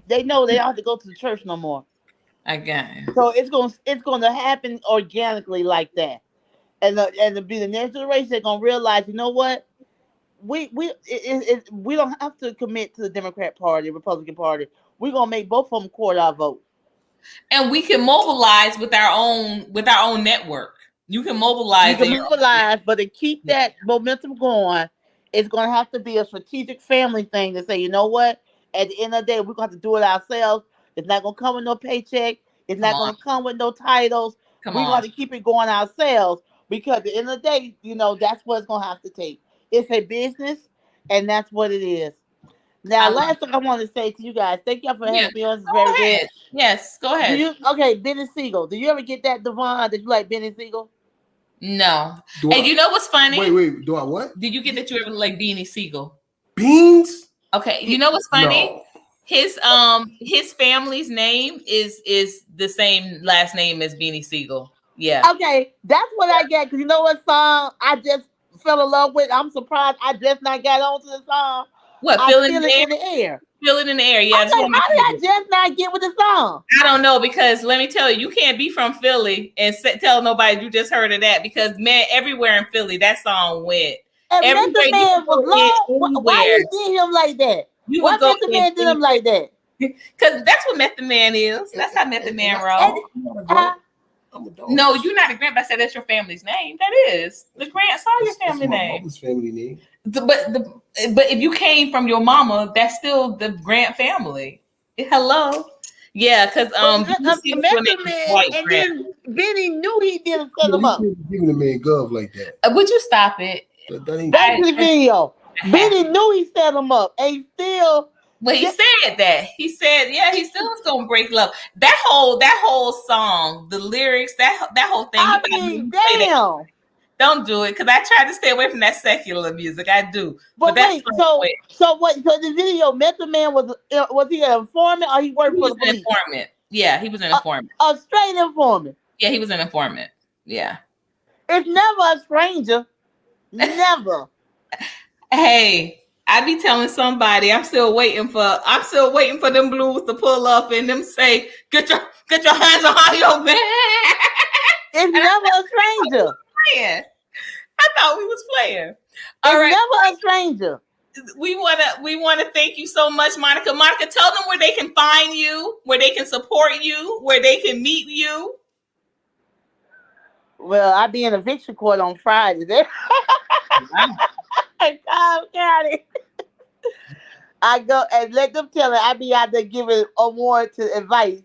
They know they don't have to go to the church no more. I got it. So it's gonna happen organically like that. And to be the next generation, they're gonna realize, you know what? We don't have to commit to the Democrat Party, Republican Party. We're gonna make both of them quarter our vote. And we can mobilize with our own network. You can You mobilize can in your own mobilize, but to keep network. that momentum going, it's gonna have to be a strategic family thing to say, you know what? At the end of the day, we're gonna have to do it ourselves. It's not gonna come with no paycheck. It's Come not on, gonna come with no titles. come We're gonna on. have to keep it going ourselves because at the end of the day, that's what it's gonna have to take. It's a business, and that's what it is. I Now, love last it. thing I want to say to you guys, thank y'all for Yeah, having me on. It's very go good. ahead. Yes, go Do ahead. you okay, Benny Siegel? Do you ever get that, Devon? Did you like Benny Siegel? No. Do And I you know what's wait? funny? Wait, do I what? Did you get that you ever like Beanie Siegel? Beans? Okay, you Y- know what's funny? No. His family's name is the same last name as Beanie Siegel. Yeah. Okay, that's what I get. Cause you know what song I just fell in love with? I'm surprised I just not got onto the song. What? I Feel in feel the it air? in the air. Feel it in the air. Yeah, I'm that's one like, of my how did I favorites. just not get with the song? I don't know, because let me tell you, you can't be from Philly and tell nobody you just heard of that, because man, everywhere in Philly that song went. And Everywhere Method you Man would was go in, low. Why anywhere he did him like that? you Why would go Method in, Man did him like that? because that's what Method Man is. That's how Method Man And roll. I'm not a uh, Grant. I'm a dog. No, you're not a Grant. But I said that's your family's name. That is the Grants are your That's family my name. mother's family name. But if you came from your mama, that's still the Grant family. Hello, yeah, because but you see what's your name Method is Man, White and Grant. then Benny knew he didn't set Yeah, him you up. can't be giving the man gov like that. Would you stop it? That ain't Back true. to the I video. have. Benny knew he set him up, and he still. But he said that. He said, yeah, he still was gonna break love. That whole song, the lyrics, that whole thing. You I gotta mean, play that. damn. Don't do it, because I try to stay away from that secular music. I do, but But that's wait, so what? So the video, Method Man was he an informant or he he worked for was the an police? informant. Yeah, he was an A, informant. a straight informant. Yeah, he was an informant. Yeah. It's never a stranger. Never. Hey, I be telling somebody I'm still waiting for them blues to pull up and them say, get your hands on your man. It's And never a stranger. playing. I thought we was playing. All It's right. never a stranger. We wanna thank you so much, Monica. Monica, tell them where they can find you, where they can support you, where they can meet you. Well, I be in eviction court on Friday. Wow. Cobb County. I go and let them tell it. I be out there giving unwarranted advice,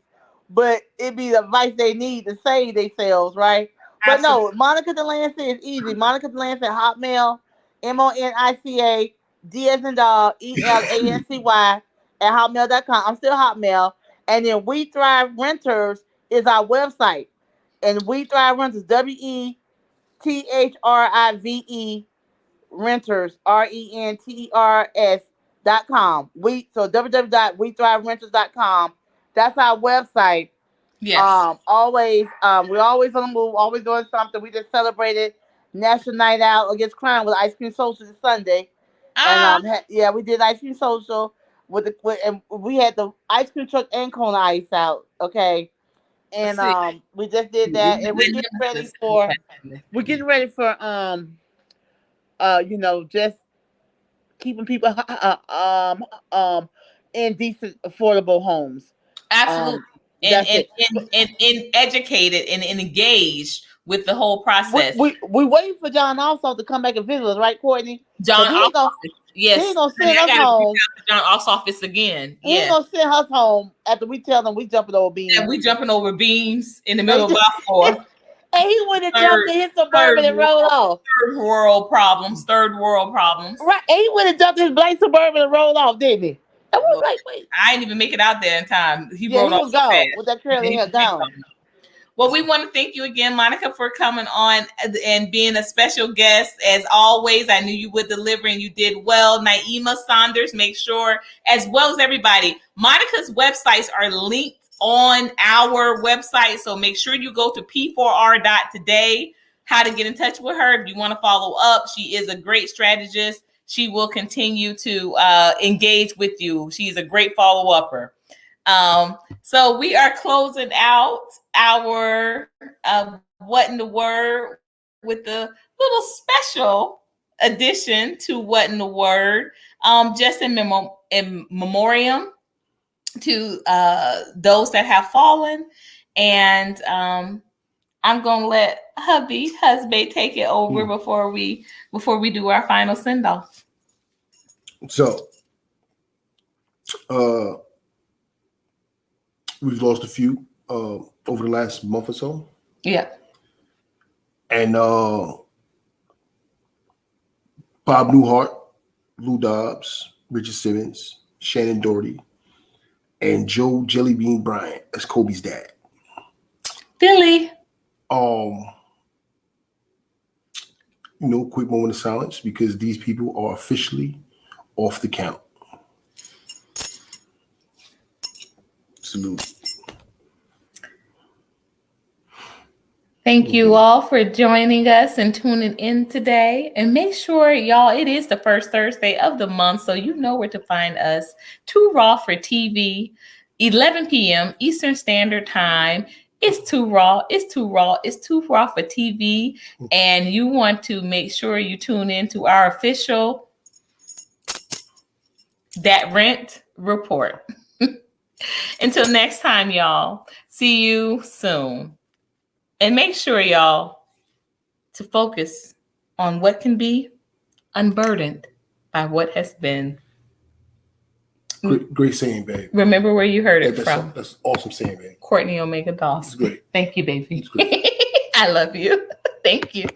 but it be the advice they need to save themselves, right? But Absolutely. no, Monica Delancey is easy. Monica Delancey at Hotmail, Monica D as in dog, Elancy at hotmail.com. I'm still Hotmail. And then We Thrive Renters is our website. And We Thrive Renters, WETHRIVE renters, renters.com. www.wethriverneters.com. That's our website. Yes. We're always on the move, always doing something. We just celebrated National Night Out Against Crime with Ice Cream Social this Sunday. And Ah, yeah, we did Ice Cream Social and we had the ice cream truck and Kona Ice out, okay? let's And see. we just did that, and Let me see. we're getting ready for just keeping people in decent, affordable homes. Absolutely. Um, And that's it. and educated and engaged with the whole process. We waiting for John also to come back and visit us, right, Courtney? John Because Office. he ain't Yes. gonna Honey, send I us gotta reach home. out to John Office again. He ain't Yeah. gonna send us home after we tell them we jumping over And beans. we jumping over beams in the They middle of just, our floor. and he went and jumped Third, in his third Suburban and rolled world, off. third world problems. Third world problems. Right, and he went and jumped in his black Suburban and rolled off, didn't he? And we Well, was like, wait. I didn't even make it out there in time. He Yeah, rode he off was so gone fast. with that And then curly he hair was been gone. gone. Well, we want to thank you again, Monica, for coming on and being a special guest. As always, I knew you would deliver and you did well. Naima Saunders, make sure, as well as everybody, Monica's websites are linked on our website. So make sure you go to p4r.today, how to get in touch with her. If you want to follow up, she is a great strategist. She will continue to engage with you. She's a great follow-upper. So we are closing out our What in the Word with a little special addition to What in the Word, just in memoriam to those that have fallen. And I'm gonna let husband take it over before we do our final send off. So we've lost a few over the last month or so. Yeah. And Bob Newhart, Lou Dobbs, Richard Simmons, Shannon Doherty, and Joe Jellybean Bryant as Kobe's dad. Billy. Quick moment of silence because these people are officially off the count. Salute. Thank you all for joining us and tuning in today. And make sure, y'all, it is the first Thursday of the month, so you know where to find us. Too Raw for TV, 11 p.m. Eastern Standard Time. It's Too Raw. It's Too Raw. It's Too Raw for TV. And you want to make sure you tune in to our official That Rent report. Until next time, y'all. See you soon. And make sure, y'all, to focus on what can be unburdened by what has been. Great saying, babe. Remember where you heard it from. That's awesome saying, babe. Courtney Omega Dawson. It's great. Thank you, baby. I love you. Thank you.